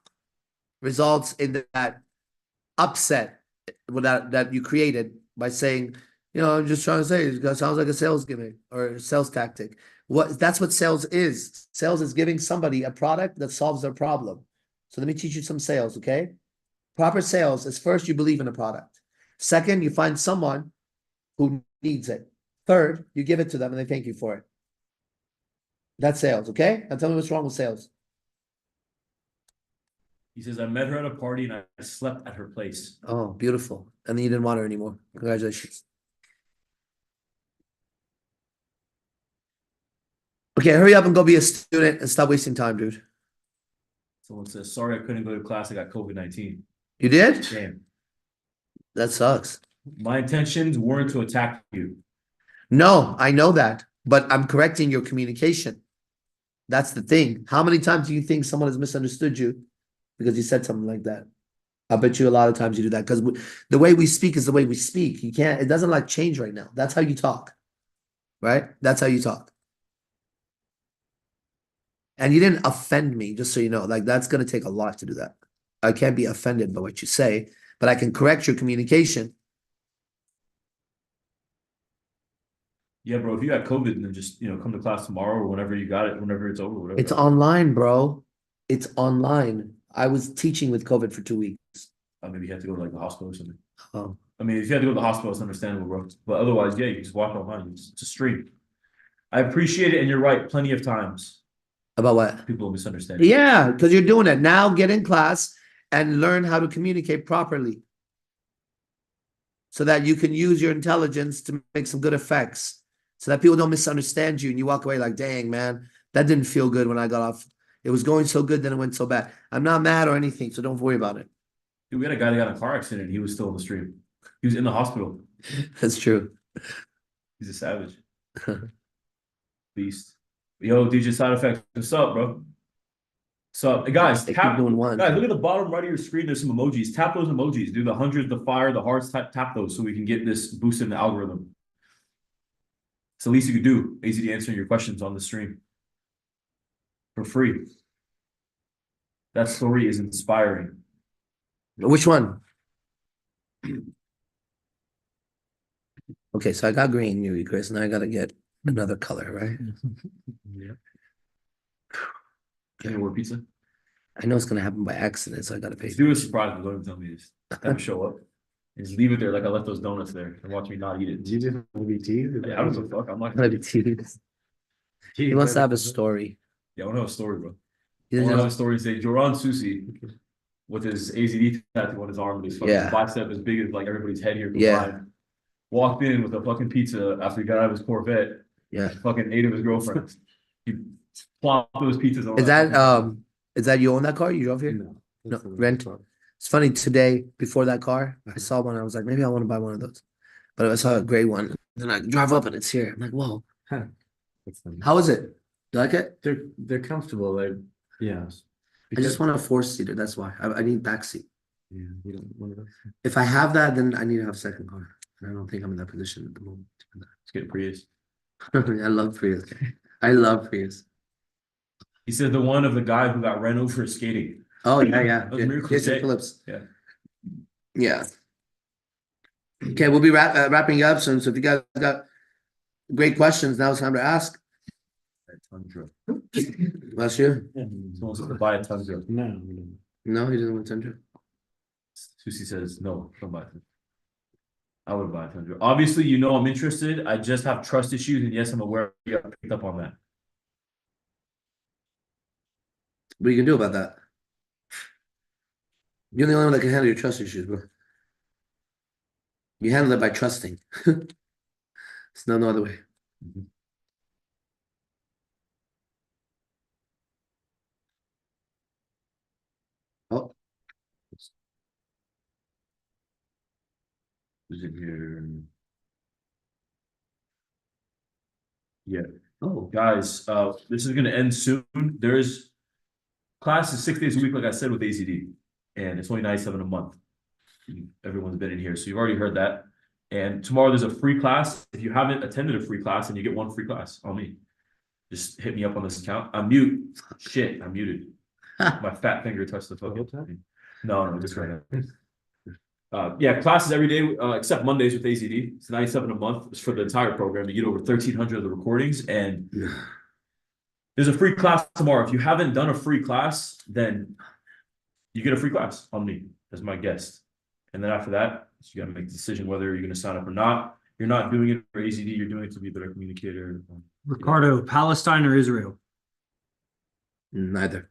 A: results in that upset that you created by saying, I'm just trying to say it sounds like a sales gimmick or a sales tactic. That's what sales is. Sales is giving somebody a product that solves their problem. So let me teach you some sales, okay? Proper sales is first you believe in a product. Second, you find someone who needs it. Third, you give it to them and they thank you for it. That's sales, okay? Now tell me what's wrong with sales.
E: He says, I met her at a party and I slept at her place.
A: Oh, beautiful. And then you didn't want her anymore. Congratulations. Okay, hurry up and go be a student and stop wasting time, dude.
E: Someone says, sorry, I couldn't go to class. I got COVID-19.
A: You did?
E: Damn.
A: That sucks.
E: My intentions weren't to attack you.
A: No, I know that, but I'm correcting your communication. That's the thing. How many times do you think someone has misunderstood you because you said something like that? I bet you a lot of times you do that because the way we speak is the way we speak. It doesn't like change right now. That's how you talk, right? That's how you talk. And you didn't offend me, just so you know, like that's going to take a lot to do that. I can't be offended by what you say, but I can correct your communication.
E: Yeah, bro, if you got COVID, then just, come to class tomorrow or whenever you got it, whenever it's over, whatever.
A: It's online, bro. It's online. I was teaching with COVID for 2 weeks.
E: Maybe you have to go to like the hospital or something.
A: Oh.
E: I mean, if you have to go to the hospital, it's understandable, bro. But otherwise, yeah, you can just watch online. It's a stream. I appreciate it, and you're right. Plenty of times
A: About what?
E: people misunderstand.
A: Yeah, because you're doing it. Now get in class and learn how to communicate properly so that you can use your intelligence to make some good effects so that people don't misunderstand you and you walk away like, dang, man, that didn't feel good when I got off. It was going so good, then it went so bad. I'm not mad or anything, so don't worry about it.
E: Dude, we had a guy that got in a car accident. He was still on the stream. He was in the hospital.
A: That's true.
E: He's a savage. Beast. Yo, DJ Side Effects. What's up, bro? What's up? Hey, guys,
A: They keep doing one.
E: Guys, look at the bottom right of your screen. There's some emojis. Tap those emojis. Do the hundreds, the fire, the hearts. Tap those so we can get this boost in the algorithm. It's the least you could do. AZD answering your questions on the stream. For free. That story is inspiring.
A: Which one? Okay, so I got green, you, Chris, now I gotta get another color, right?
B: Yeah.
E: Any more pizza?
A: I know it's gonna happen by accident, so I gotta pay.
E: Let's do a surprise, but don't even tell me this. Have him show up. And just leave it there like I left those donuts there and watch me not eat it.
B: Do you just want to be teased?
E: Yeah, I don't give a fuck. I'm not
A: Gotta
E: gonna
A: be teased. He wants to have a story.
E: Yeah, I wanna have a story, bro.
A: He
E: I
A: doesn't
E: wanna
A: have-
E: have a story and say Joran Susi with his AZD tattoo on his arm and his fucking
A: Yeah.
E: bicep as big as like everybody's head here
A: Yeah.
E: combined. Walked in with a fucking pizza after he got out of his Corvette,
A: Yeah.
E: fucking ate of his girlfriend. He plopped those pizzas on.
A: Is that you own that car? You drove here?
B: No.
A: No, rent. It's funny, today, before that car, I saw one, I was like, maybe I want to buy one of those. But I saw a gray one, then I drive up and it's here. I'm like, whoa,
B: That's funny.
A: how is it? You like it?
B: They're comfortable, like, yeah.
A: I just want a four-seater, that's why. I need backseat.
B: Yeah, you don't want those.
A: If I have that, then I need to have a second car. And I don't think I'm in that position at the moment.
E: Let's get Prius.
A: I love Prius. I love Prius.
E: He said the one of the guy who got ran over skating.
A: Oh, yeah.
E: was Miracle
A: Jason
E: J.
A: Phillips.
E: Yeah.
A: Yeah. Okay, we'll be wrapping up soon. So if you guys got great questions, now it's time to ask.
E: Tundra.
A: Bless you.
E: Someone wants to buy a Tundra.
B: No, we don't.
A: No, he doesn't want Tundra.
E: Susie says, no, don't buy it. I would buy a Tundra. Obviously, you know I'm interested. I just have trust issues, and yes, I'm aware you got picked up on that.
A: What are you gonna do about that? You're the only one that can handle your trust issues, bro. You handle it by trusting. There's no other way.
E: Mhm.
A: Oh,
E: Is it here? Yeah.
A: oh,
E: Guys, this is gonna end soon. There's class is 6 days a week, like I said, with ACD, and it's only 97 a month. Everyone's been in here, so you've already heard that. And tomorrow there's a free class. If you haven't attended a free class, and you get one free class on me. Just hit me up on this account. I'm mute. Shit, I'm muted. My fat finger touched the fucking. No, just right now. Yeah, classes every day, except Mondays with ACD. It's 97 a month. It's for the entire program. You get over 1,300 of the recordings, and there's a free class tomorrow. If you haven't done a free class, then you get a free class on me as my guest. And then after that, you got to make the decision whether you're going to sign up or not. You're not doing it for ACD. You're doing it to be a better communicator.
C: Ricardo, Palestine or Israel?
A: neither.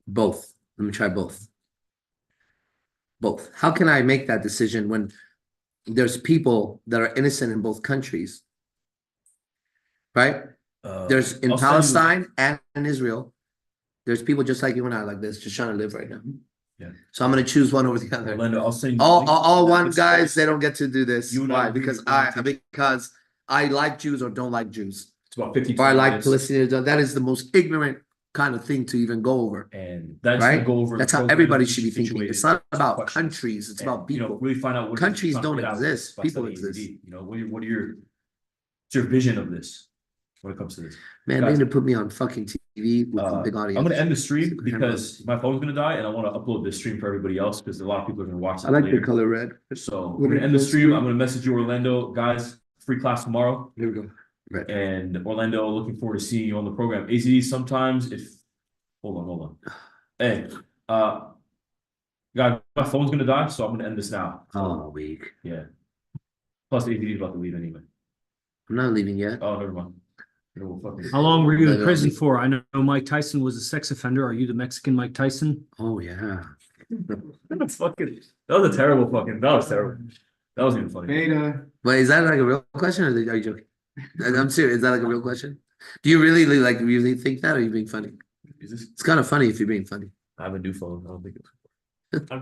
A: Both. Let me try both. Both. How can I make that decision when there's people that are innocent in both countries? Right? There's in
E: I'll send you-
A: Palestine and in Israel. There's people just like you and I like this, just trying to live right now.
E: Yeah.
A: So I'm gonna choose one over the other.
E: Orlando, I'll send you.
A: All one
E: It's-
A: guys, they don't get to do this.
E: You and I
A: Why?
E: agree
A: Because
E: with
A: because I like Jews or don't like Jews.
E: It's about 50.
A: Or I like
E: minutes,
A: Palestinians. That is the most ignorant kind of thing to even go over.
E: and that's
A: Right?
E: gonna go over. the
A: That's how
E: program
A: everybody
E: that
A: should
E: you
A: be thinking.
E: situated
A: It's not
E: with
A: about
E: questions.
A: countries, it's
E: And,
A: about
E: you know,
A: people.
E: really find out what
A: Countries
E: trying to
A: don't
E: get out of
A: exist,
E: by
A: people
E: studying
A: exist.
E: AD. You know, what's your vision of this when it comes to this?
A: Man, they need to put me on fucking TV with a big audience.
E: I'm gonna end the stream
A: Camera.
E: because my phone's gonna die, and I want to upload this stream for everybody else because a lot of people are gonna watch
A: I
E: it
A: like the
E: later.
A: color red.
E: So
A: What
E: we're gonna
A: are
E: end the
A: those
E: stream.
A: two?
E: I'm gonna message you, Orlando, guys. Free class tomorrow,
A: Here we go. Red.
E: and Orlando, looking forward to seeing you on the program. AZD sometimes if hold on. Hey, guys, my phone's gonna die, so I'm gonna end this now.
A: Oh, weak.
E: Yeah. Plus AZD is about to leave anyway.
A: I'm not leaving yet.
E: Oh, never mind. We'll fucking-
C: How long were you in
A: Maybe
C: prison
A: I'll be-
C: for? I know Mike Tyson was a sex offender. Are you the Mexican Mike Tyson?
A: Oh, yeah.
E: That's fucking. That was a terrible fucking. That was terrible. That wasn't even funny.
D: Beta.
A: But is that like a real question or are you joking? I'm serious. Is that like a real question? Do you really really think that or are you being funny?
E: Is this?
A: It's kind of funny if you're being funny.
E: I have a new phone. I don't think it's. I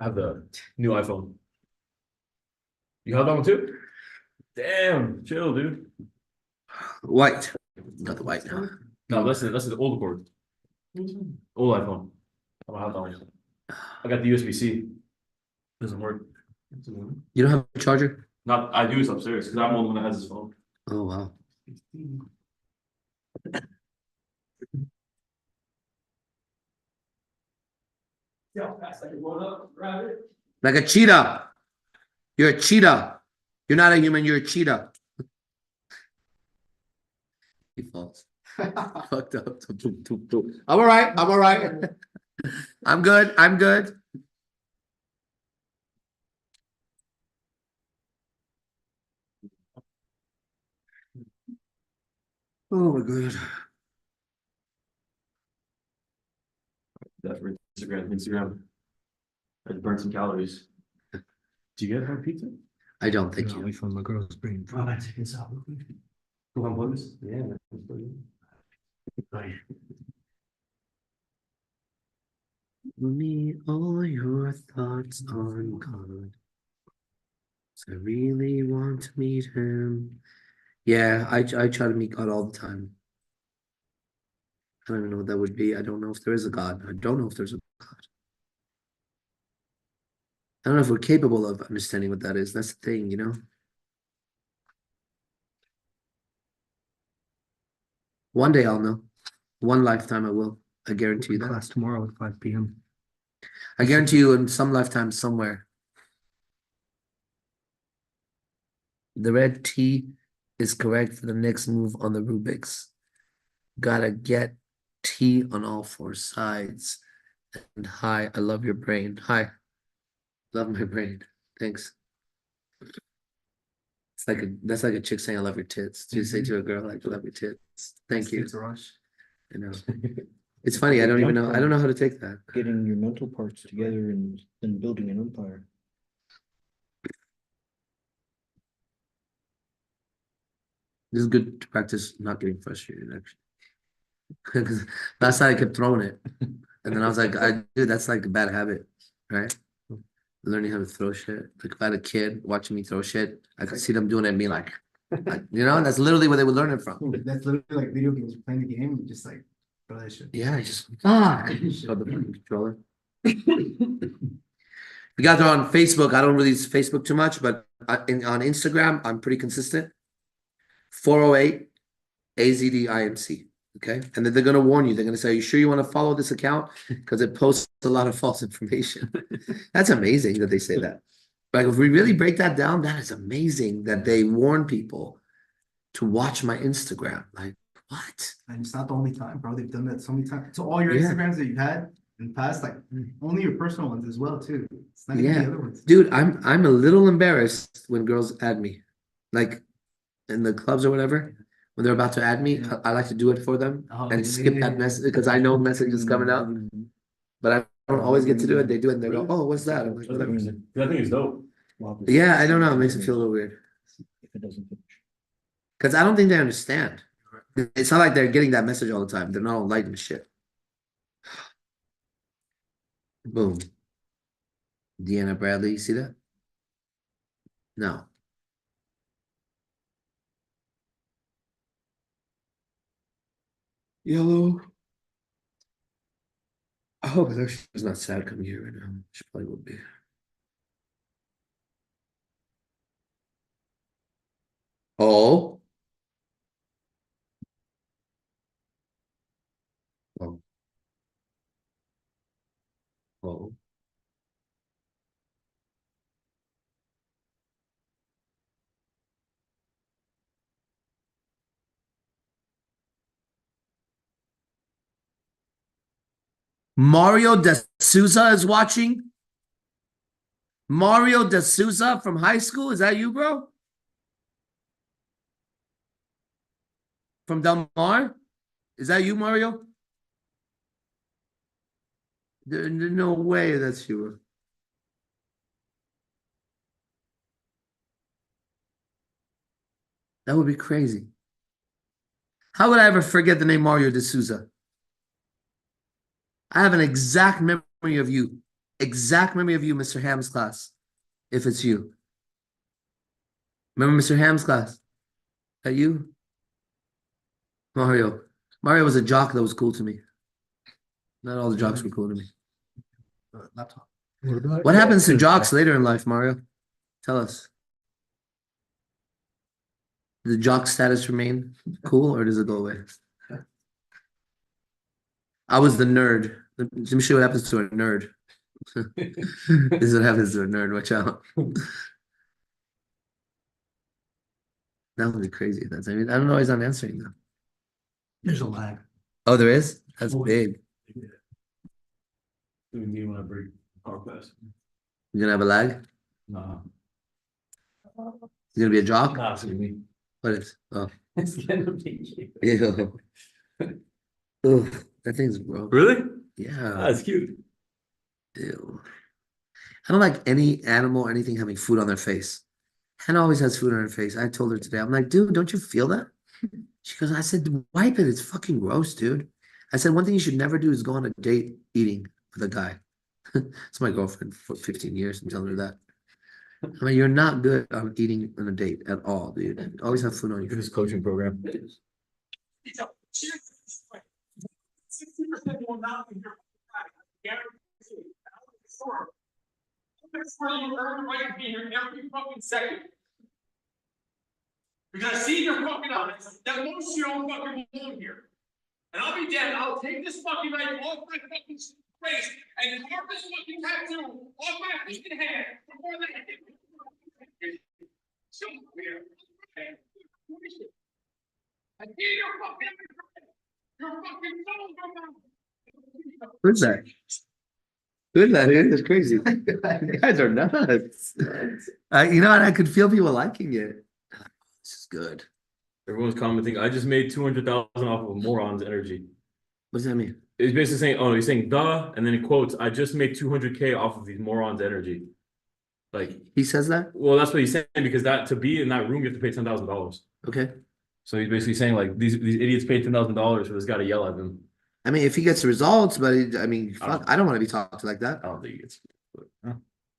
E: have the new iPhone. You have that one too? Damn, chill, dude.
A: White. Got the white now.
E: No, that's the old cord. Old iPhone. I don't have that one. I got the USB-C. Doesn't work.
A: You don't have a charger?
E: Not. I do. It's upstairs because I'm the only one that has this phone.
A: Oh, wow. Like a cheetah. You're a cheetah. You're not a human, you're a cheetah. He falls. Fucked up. I'm all right. I'm all right. I'm good. I'm good. Oh my god.
E: That for Instagram. I burn some calories.
B: Do you guys have pizza?
A: I don't think
C: No,
A: you.
C: we found my girl's brain.
B: Oh, I take this out. Go on, boys. Yeah.
A: Me, all your thoughts on God. I really want to meet him. Yeah, I try to meet God all the time. I don't even know what that would be. I don't know if there is a God. I don't know if there's a God. I don't know if we're capable of understanding what that is. That's the thing, you know? One day I'll know. One lifetime I will. I guarantee you that.
C: Class tomorrow at 5 p.m.
A: I guarantee you in some lifetime somewhere. The red T is correct for the next move on the Rubik's. Gotta get T on all four sides. And hi, I love your brain. Hi. Love my brain. Thanks. It's like that's like a chick saying I love your tits. Do you say to a girl like I love your tits? Thank you.
D: It's a rush.
A: I know. It's funny, I don't even know. I don't know how to take that.
F: Getting your mental parts together and building an empire.
A: This is good to practice not getting frustrated, actually. Because last night I kept throwing it. And then I was like, dude, that's like a bad habit, right? Learning how to throw shit. Like if I had a kid watching me throw shit, I could see them doing it and being like, you know, that's literally where they would learn it from.
D: That's literally like video games. You're playing the game, you just like throw that shit.
A: Yeah, I just throw the fucking controller. You guys are on Facebook. I don't really use Facebook too much, but on Instagram, I'm pretty consistent. 408 AZDIMC. Okay. And then they're going to warn you. They're going to say, are you sure you want to follow this account? Because it posts a lot of false information. That's amazing that they say that. Like, if we really break that down, that is amazing that they warn people to watch my Instagram. Like, what?
D: And it's not the only time, bro. They've done that so many times. So all your
A: Yeah.
D: Instagrams that you've had in the past, like only your personal ones as well, too. It's not even
A: Yeah.
D: the other ones.
A: Dude, I'm a little embarrassed when girls add me. Like in the clubs or whatever. When they're about to add me,
D: Yeah.
A: I like to do it for them
D: Oh,
A: and skip that
D: yeah.
A: message because I know message is coming out. But I don't always get to do it. They do it and they go, oh, what's that? I'm like,
E: I think it's dope.
A: yeah, I don't know. It makes me feel a little weird.
F: If it doesn't finish.
A: Because I don't think they understand. It's not like they're getting that message all the time. They're not all liking shit. Boom. Deanna Bradley, you see that? No. Yellow. I hope she's not sad coming here right now. She probably would be. Oh. Oh. Oh. Mario De Souza is watching. Mario De Souza from high school. Is that you, bro? From Del Mar? Is that you, Mario? There's no way that's you. That would be crazy. How would I ever forget the name Mario De Souza? I have an exact memory of you. Exact memory of you, Mr. Ham's class. If it's you. Remember Mr. Ham's class? That you? Mario. Mario was a jock that was cool to me. Not all the jocks were cool to me.
D: Laptop.
A: What happens to jocks later in life, Mario? Tell us. Does the jock status remain cool or does it go away? I was the nerd. Let me show you what happens to a nerd. This is what happens to a nerd. Watch out. That would be crazy. That's, I mean, I don't know why he's not answering them.
D: There's a lag.
A: Oh, there is? That's
B: Oh,
A: big.
B: We need one to bring our best.
A: You're gonna have a lag?
B: Nah.
A: It's gonna be a drop?
B: Nah, it's gonna be.
A: What is? Oh.
B: It's gonna be.
A: Ew. Ooh, that thing's broke.
E: Really?
A: Yeah.
E: That's cute.
A: Ew. I don't like any animal or anything having food on their face. Hannah always has food on her face. I told her today, I'm like, dude, don't you feel that? She goes, I said, wipe it. It's fucking gross, dude. I said, one thing you should never do is go on a date eating with a guy. It's my girlfriend for 15 years. I'm telling her that. I'm like, you're not good on eating on a date at all, dude. Always have food on
E: Look
A: your
E: at this
A: face.
E: coaching program.
G: That's where you earn the right to be here every fucking second. Because I see you're fucking honest, that most you don't fucking belong here. And I'll be damned, I'll take this fucking knife off my fucking face and carve this fucking tattoo off my fucking hand before they hit me. So weird. I see you're fucking. You're fucking so.
A: Who's that? Who's that? It's crazy. You guys are nuts. You know, and I could feel people liking it. This is good.
E: Everyone's commenting, I just made 200,000 off of morons energy.
A: What does that mean?
E: It's basically saying, oh, he's saying and then in quotes, I just made 200K off of these morons energy. Like,
A: He says that?
E: well, that's what he's saying, because that to be in that room, you have to pay $10,000.
A: Okay.
E: So he's basically saying, like, these idiots paid $10,000 for this guy to yell at them.
A: I mean, if he gets the results, but I mean,
E: I don't-
A: fuck, I don't want to be talked to like that.
E: I don't think it's.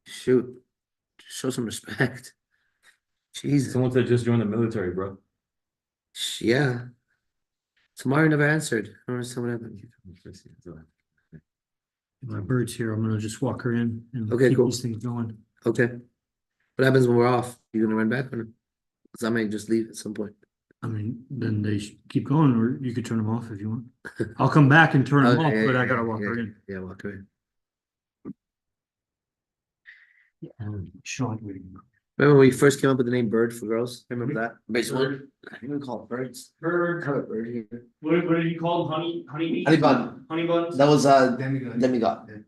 A: Shoot. Show some respect. Jesus.
E: Someone said just join the military, bro.
A: Yeah. Samari never answered. I don't understand what happened.
C: My bird's here. I'm gonna just walk her in and
A: Okay,
C: keep
A: cool.
C: these things going.
A: Okay. What happens when we're off? You gonna run back or no? Because I might just leave at some point.
C: I mean, then they should keep going, or you could turn them off if you want. I'll come back and turn them
A: Okay,
C: off,
A: yeah,
C: but I
A: yeah,
C: gotta walk
A: yeah,
C: her in.
A: Yeah, walk her in.
C: Sean,
A: Remember when we first came up with the name Bird for girls? Remember that? Basically, I think we call it birds.
C: Bird.
A: Call it bird here.
C: What did you call them? Honey
A: Honey bun.
C: Honey buns?
A: That was
D: Demigod.
A: demigod.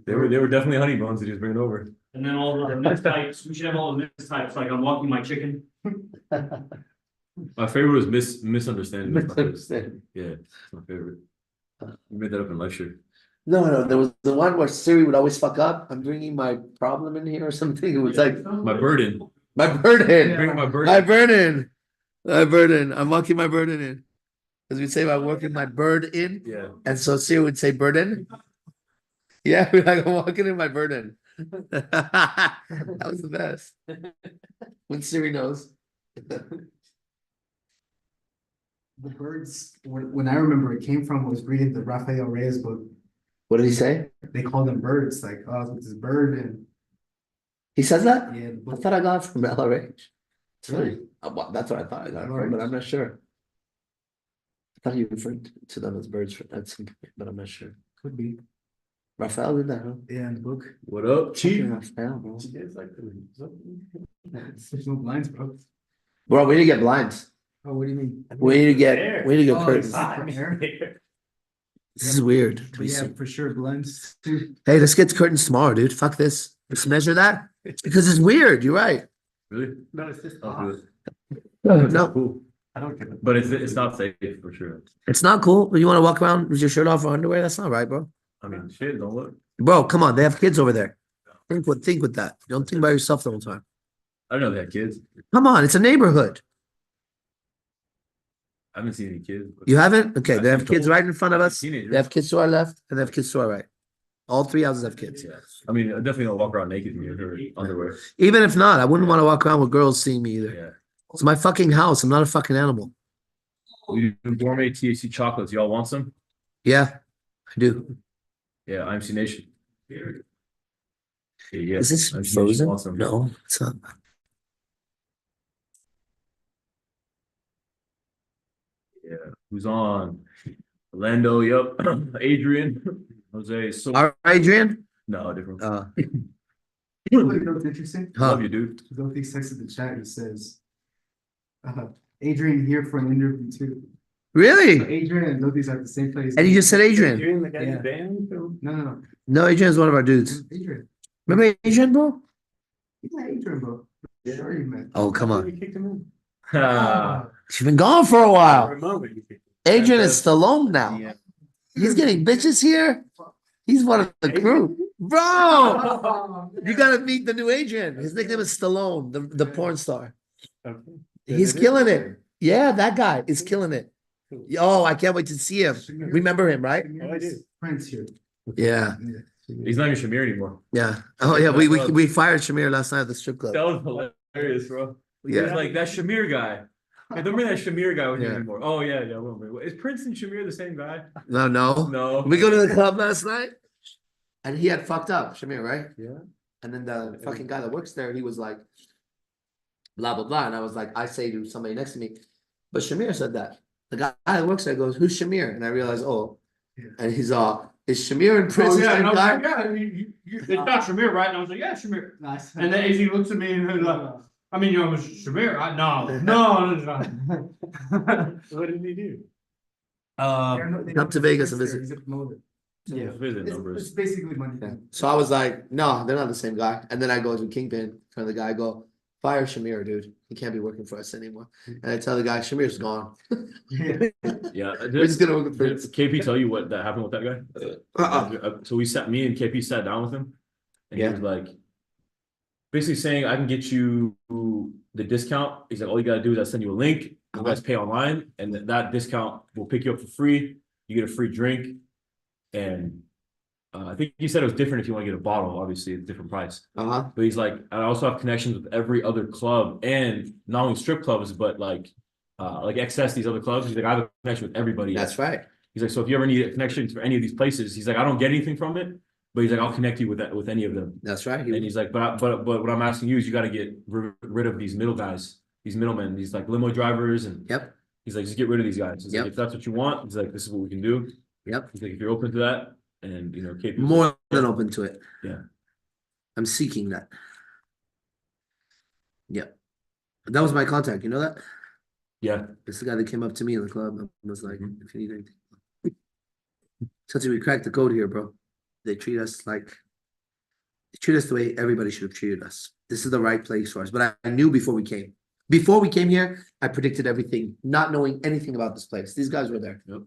E: They were definitely honey buns. They just bring it over.
C: And then all the mix types, we should have all the mix types, like I'm walking my chicken.
E: My favorite was misunderstanding.
A: Misunderstanding.
E: Yeah, it's my favorite. You made that up in lecture.
A: No, there was the one where Siri would always fuck up. I'm bringing my problem in here or something. It was like
E: My burden.
A: my burden.
E: Bring my burden.
A: My burden. My burden. I'm walking my burden in. As we say, I'm walking my bird in.
E: Yeah.
A: And so Siri would say burden. Yeah, we're like, I'm walking in my burden. That was the best. When Siri knows.
D: The birds, when I remember it came from was reading the Rafael Reyes book.
A: What did he say?
D: They call them birds, like, oh, it's this bird and
A: He says that?
D: yeah, the
A: I
D: book.
A: thought I got it from LRH.
D: Really?
A: Well, that's what I thought I got it from, but I'm not sure. I thought you referred to them as birds at some point, but I'm not sure.
D: Could be.
A: Raphael did that, huh?
D: Yeah, in the book.
E: What up, Chief?
A: Fucking Raphael, bro.
D: There's no blinds, bro.
A: Bro, we need to get blinds.
D: Oh, what do you mean?
A: We need to get
D: Oh,
A: curtains. This is weird.
D: But yeah, for sure, blinds too.
A: Hey, let's get curtains tomorrow, dude. Fuck this. Let's measure that. Because it's weird. You're right.
E: Really?
D: No, it's just
E: I'll do it.
A: No,
E: Cool.
D: I don't get it.
E: But it's not safe for sure.
A: it's not cool. You want to walk around with your shirt off or underwear? That's not right, bro.
E: I mean, shit, don't look.
A: Bro, come on. They have kids over there. Think with that. Don't think about yourself the whole time.
E: I don't know they had kids.
A: Come on. It's a neighborhood.
E: I haven't seen any kids. but-
A: You haven't? Okay. They have
E: I've
A: kids
E: told-
A: right in front of us.
E: Teenagers.
A: They have kids to our left and they have kids to our right. All three houses have kids.
E: Yeah. I mean, I definitely don't walk around naked in your underwear.
A: Even if not, I wouldn't want to walk around with girls seeing me either.
E: Yeah.
A: It's my fucking house. I'm not a fucking animal.
E: We do gourmet THC chocolates. Y'all want some?
A: Yeah, I do.
E: Yeah, IMC Nation. Yeah,
A: Is this
E: IMC Nation
A: frozen?
E: wants some.
A: No, it's not.
E: Yeah. Who's on? Orlando, yep. Adrian, Jose. So
A: All right, Adrian.
E: No, different.
D: You know what's interesting?
A: Huh.
E: Love you, dude.
D: Zophix texted the chat, he says, Adrian here for an interview too. So
A: Really?
D: Adrian and Zophix are at the same place.
A: And you just said Adrian?
B: Adrian, the guy in
D: Yeah.
B: the band?
D: No.
A: No, Adrian's one of our dudes.
D: Adrian.
A: Remember Adrian, bro?
D: Yeah, Adrian, bro. Sure you met.
A: Oh, come on.
B: You kicked him in.
A: She's been gone for a
B: I
A: while.
B: remember you kicked him
A: Adrian
B: in.
A: is Stallone now.
B: Yeah.
A: He's getting bitches here. He's one of the crew. Bro, you gotta meet the new Adrian. His nickname is Stallone, the porn star.
B: Okay.
A: He's
B: It is
A: killing
B: Adrian.
A: it. Yeah, that guy is killing it.
B: Cool.
A: Oh, I can't wait to see him. Remember him, right?
B: Oh, I do.
D: Prince here.
A: Yeah,
E: He's not even Shamir anymore.
A: yeah. Oh, yeah. We fired Shamir last night at the strip club.
E: That was hilarious, bro. He was
A: Yeah.
E: like, that Shamir guy. I don't remember that Shamir guy with you
A: Yeah.
E: anymore. Oh, yeah, I remember. Is Prince and Shamir the same guy?
A: No, no.
E: No.
A: We go to the club last night, and he had fucked up, Shamir, right?
B: Yeah.
A: And then the fucking guy that works there, he was like, blah, blah, blah. And I was like, I say to somebody next to me, but Shamir said that. The guy that works there goes, who's Shamir? And I realized, oh,
D: Yeah.
A: and he's is Shamir and Prince the same guy?
G: It's not Shamir, right? And I was like, yeah, Shamir.
D: Nice.
G: And then AZ looks at me and he's like, I mean, you know, Shamir, no.
B: What did he do?
A: Come to Vegas and visit.
D: He's a promoter.
E: Yeah, visit
D: It's
E: numbers.
D: basically money.
A: Yeah. So I was like, no, they're not the same guy. And then I go to Kingpin, tell the guy, I go, fire Shamir, dude. He can't be working for us anymore. And I tell the guy, Shamir's gone.
E: Yeah.
A: We're just gonna work with
E: Did
A: Prince.
E: KP tell you what that happened with that guy? So me and KP sat down with him. And he
A: Yeah.
E: was like, basically saying, I can get you the discount. He's like, all you gotta do is I send you a link. You guys pay online, and that discount will pick you up for free. You get a free drink. And I think he said it was different if you want to get a bottle, obviously, it's a different price.
A: Uh-huh.
E: But he's like, I also have connections with every other club, and not only strip clubs, but like Excess, these other clubs. He's like, I have a connection with everybody.
A: That's right.
E: He's like, so if you ever need a connection for any of these places, he's like, I don't get anything from it, but he's like, I'll connect you with any of them.
A: That's right.
E: And he's like, but what I'm asking you is you got to get rid of these middle guys, these middlemen, these like limo drivers, and
A: Yep.
E: he's like, just get rid of these guys. He's
A: Yep.
E: like, if that's what you want, he's like, this is what we can do.
A: Yep.
E: He's like, if you're open to that, and you know, KP was
A: More
E: like,
A: than open to it.
E: Yeah.
A: I'm seeking that. Yep. That was my contact. You know that?
E: yeah,
A: It's the guy that came up to me in the club and was like, if you need anything. Such we cracked the code here, bro. They treat us the way everybody should have treated us. This is the right place for us. But I knew before we came. Before we came here, I predicted everything, not knowing anything about this place. These guys were there.
E: Yep.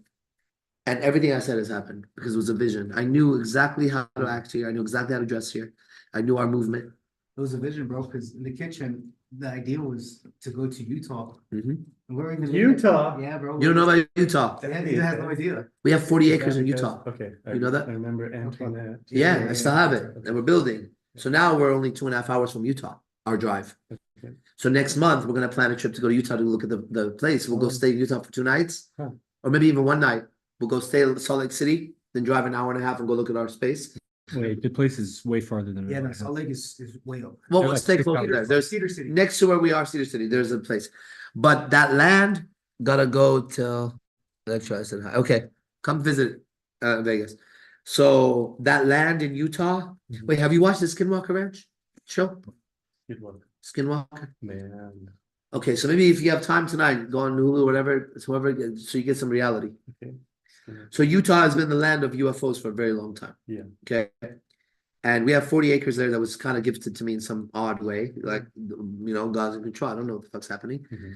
A: And everything I said has happened because it was a vision. I knew exactly how to act here. I knew exactly how to dress here. I knew our movement.
D: It was a vision, bro, because in the kitchen, the idea was to go to Utah.
A: Mhm.
D: And we're even
B: Utah?
D: Yeah, bro.
A: You don't know about Utah?
D: Yeah, he has no idea.
A: We have 40
B: Is that
A: acres in
B: because-
A: Utah.
B: Okay.
A: You know that?
B: I remember Antoinette.
A: Yeah, I still have it. And we're building. So now we're only 2.5 hours from Utah, our drive.
B: Okay.
A: So next month, we're gonna plan a trip to go to Utah to look at the place. We'll go stay in Utah for 2 nights.
B: Huh.
A: Or maybe even 1 night. We'll go stay in Salt Lake City, then drive an hour and a half and go look at our space.
C: Wait, the place is way farther than.
D: Yeah, no, Salt Lake is way up.
A: Well,
C: They're
A: we'll
C: like
A: stay
C: 6
A: close
C: hours.
A: there. There's
D: Cedar City.
A: next to where we are, Cedar City, there's a place. But that land gotta go till actually I said hi. Okay, come visit Vegas. So that land in Utah. Wait, have you watched the Skinwalker Ranch show?
B: Good one.
A: Skinwalker.
B: Man.
A: Okay, so maybe if you have time tonight, go on Hulu or whatever, whoever, so you get some reality.
B: Okay.
A: So Utah has been the land of UFOs for a very long time.
B: Yeah.
A: Okay. And we have 40 acres there that was kind of gifted to me in some odd way. Like, you know, God's in control. I don't know what the fuck's happening.
B: Mhm.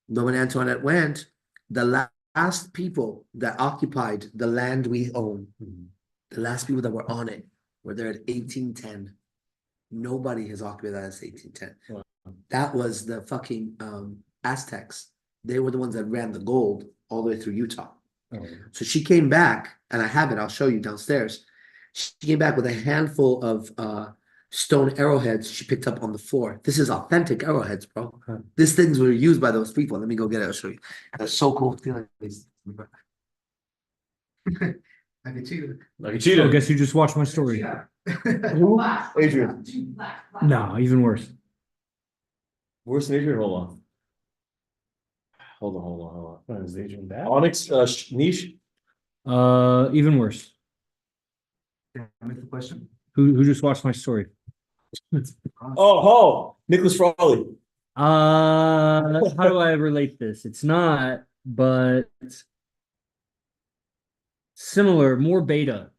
A: But when Antoinette went, the last people that occupied the land we own,
B: Mhm.
A: the last people that were on it, were there at 1810. Nobody has occupied that since 1810.
B: Wow.
A: That was the fucking Aztecs. They were the ones that ran the gold all the way through Utah.
B: Oh,
A: So she came back, and I have it, I'll show you downstairs. She came back with a handful of stone arrowheads she picked up on the floor. This is authentic arrowheads, bro.
B: Huh.
A: These things were used by those people. Let me go get it, I'll show you. That's so cool.
D: I can cheat it.
E: like a
C: Oh,
E: cheetah.
C: guess you just watched my story.
A: Who? Adrian.
C: No, even worse.
E: Where's Adrian? Hold on. Hold on.
B: oh, is Adrian back?
E: Onyx niche.
C: Even worse.
D: Make the question.
C: Who just watched my story?
E: Oh, Nicholas Frawley.
C: How do I relate this? It's not, but similar, more beta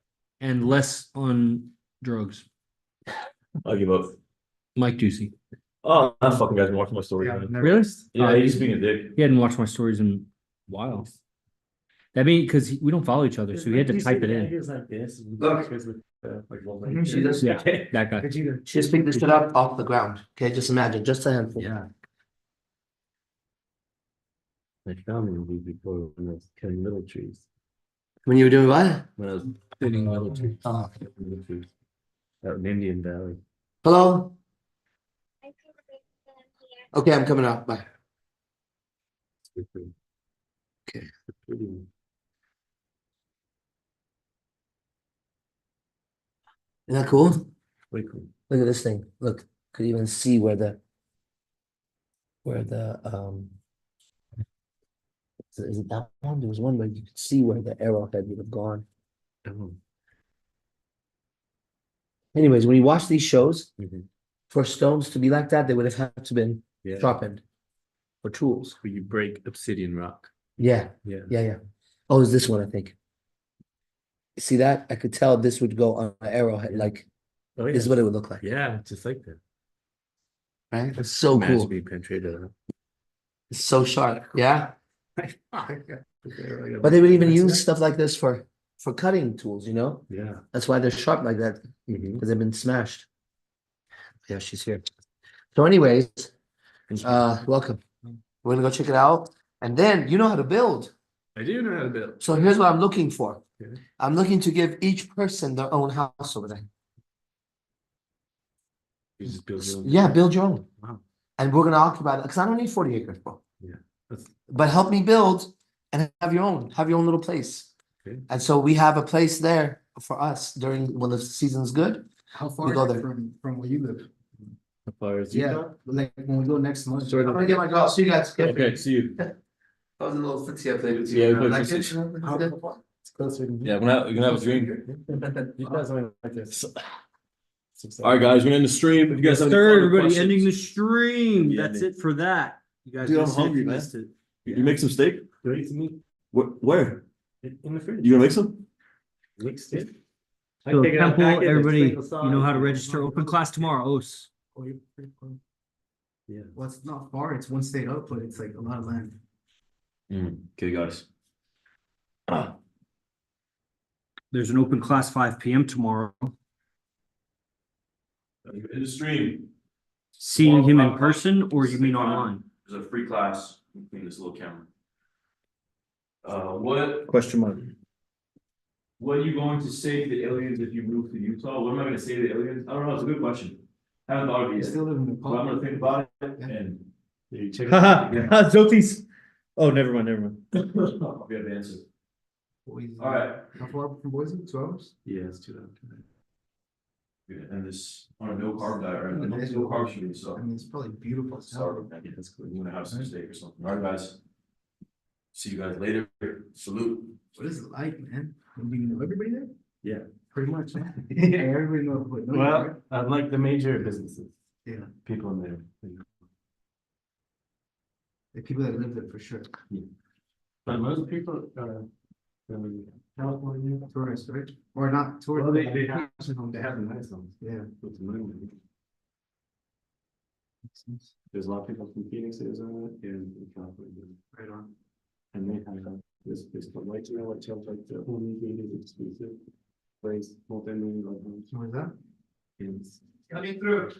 C: and less on drugs.
E: I'll give up.
C: Mike Ducey.
E: Oh, that fucking guy's been watching my story.
D: Yeah,
E: man.
D: never-
C: Really?
E: Yeah, he's being a dick.
C: He hadn't watched my stories in a while. That mean because we don't follow each other, so he had to type it in.
B: like this.
A: Look.
B: She
A: does-
C: Yeah, that guy.
D: Vegeta.
A: She just picked this shit up off the ground. Okay, just imagine, just a handful.
B: Yeah. I found it before when I was killing little trees.
A: When you were doing what?
B: When I was cutting little trees.
A: Oh.
B: Little trees. Out in Indian Valley.
A: Hello? Okay, I'm coming out. Bye. Okay.
B: Pretty-
A: Isn't that cool?
B: Pretty cool.
A: Look at this thing. Look, could even see where the is it that one? There was one where you could see where the arrowhead would have gone.
B: Oh,
A: Anyways, when you watch these shows,
B: mhm.
A: for stones to be like that, they would have had to been
B: Yeah.
A: sharpened for tools.
B: Where you break obsidian rock.
A: Yeah,
B: Yeah.
A: yeah. Oh, it's this one, I think. See that? I could tell this would go on an arrowhead, like
B: Oh, yeah.
A: this is what it would look like.
B: Yeah, just like that.
A: Right? It's so
B: Imagine
A: cool.
B: being penetrated.
A: It's so sharp. Yeah.
B: But
A: But they would even use stuff like this for cutting tools, you know?
B: Yeah.
A: That's why they're sharp like that,
B: Mhm.
A: because they've been smashed. Yeah, she's here. So anyways, welcome. We're gonna go check it out. And then you know how to build.
B: I do know how to build.
A: So here's what I'm looking for.
B: Okay.
A: I'm looking to give each person their own house over there.
B: You just build your own.
A: Yeah, build your own.
B: Wow.
A: And we're gonna occupy that, because I don't need 40 acres, bro.
B: That's
A: But help me build and have your own little place.
B: Okay.
A: And so we have a place there for us during when the season's good.
D: How
A: We
D: far
A: go
D: is it
A: there.
D: from where you live?
B: as far as
D: Yeah, like when we go next month.
B: Sort
A: I'm
B: of.
A: gonna get my girl. See you guys.
E: Okay, see you.
A: That was a little footsie I played with
E: Yeah,
A: you.
E: we played
A: Like
E: footsie.
A: it, you know, it's good.
B: It's closer than
E: Yeah, we're gonna have a dream.
B: You guys are like this.
E: All right, guys, we're gonna end the stream. If you guys have any
C: Sir,
E: further
C: everybody
E: questions-
C: ending the stream.
E: Yeah,
C: That's
E: man.
C: it for that. You guys
E: Dude, I'm
C: missed it if
E: hungry,
C: you
E: man.
C: missed it.
E: You make some steak?
B: Great to meet
E: Where?
B: in the fridge.
E: You gonna make some?
B: Mixed it. I
C: So
B: take it out,
C: Temple,
B: pack it,
C: everybody,
B: sprinkle salt,
C: you know how to
B: and-
C: register open class tomorrow. OS.
B: Oh, you're pretty close. Yeah.
D: Well, it's not far, it's one state up, but it's like a lot of land.
E: Okay, guys.
C: There's an open class 5 p.m. tomorrow.
E: In the stream,
C: Seeing him in person or you mean online?
E: there's a free class in this little camera. What
F: Question mark.
E: are you going to say to the aliens if you move to Utah? What am I gonna say to the aliens? I don't know, it's a good question. Haven't thought of it
D: You
E: yet,
D: still live in
E: but I'm gonna think about it and.
B: You check it
C: Haha,
B: out.
C: Zotis. Oh, never mind.
E: I'll be able to answer.
D: Boise.
E: Alright,
D: How far from Boise? 2 hours?
B: Yeah, it's too loud.
E: and this on a no carb diet, right? No carb shooting, so.
D: I mean, it's probably beautiful.
E: Sorry, yeah, that's cool. You wanna have some steak or something. Alright, guys. See you guys later. Salute.
D: What is it like, man? Do you know everybody there?
B: Yeah.
D: Pretty much. Yeah, everybody knows. But no,
B: Well, unlike the major businesses,
D: yeah,
B: people in there. You know.
D: the people that live there for sure.
B: But most people from California.
D: Tourists, right? Or not tourists.
B: Well,
D: but
B: they
D: like
B: have,
D: vacation homes.
B: they have the nice ones.
D: Yeah.
B: With the money. There's a lot of people from Phoenix, Arizona, and in California.
D: Right on.
B: And they have this called White, you know, what tells like the only gated exclusive place, multi-million dollar homes.
D: Where's that?
B: It's
A: Coming through.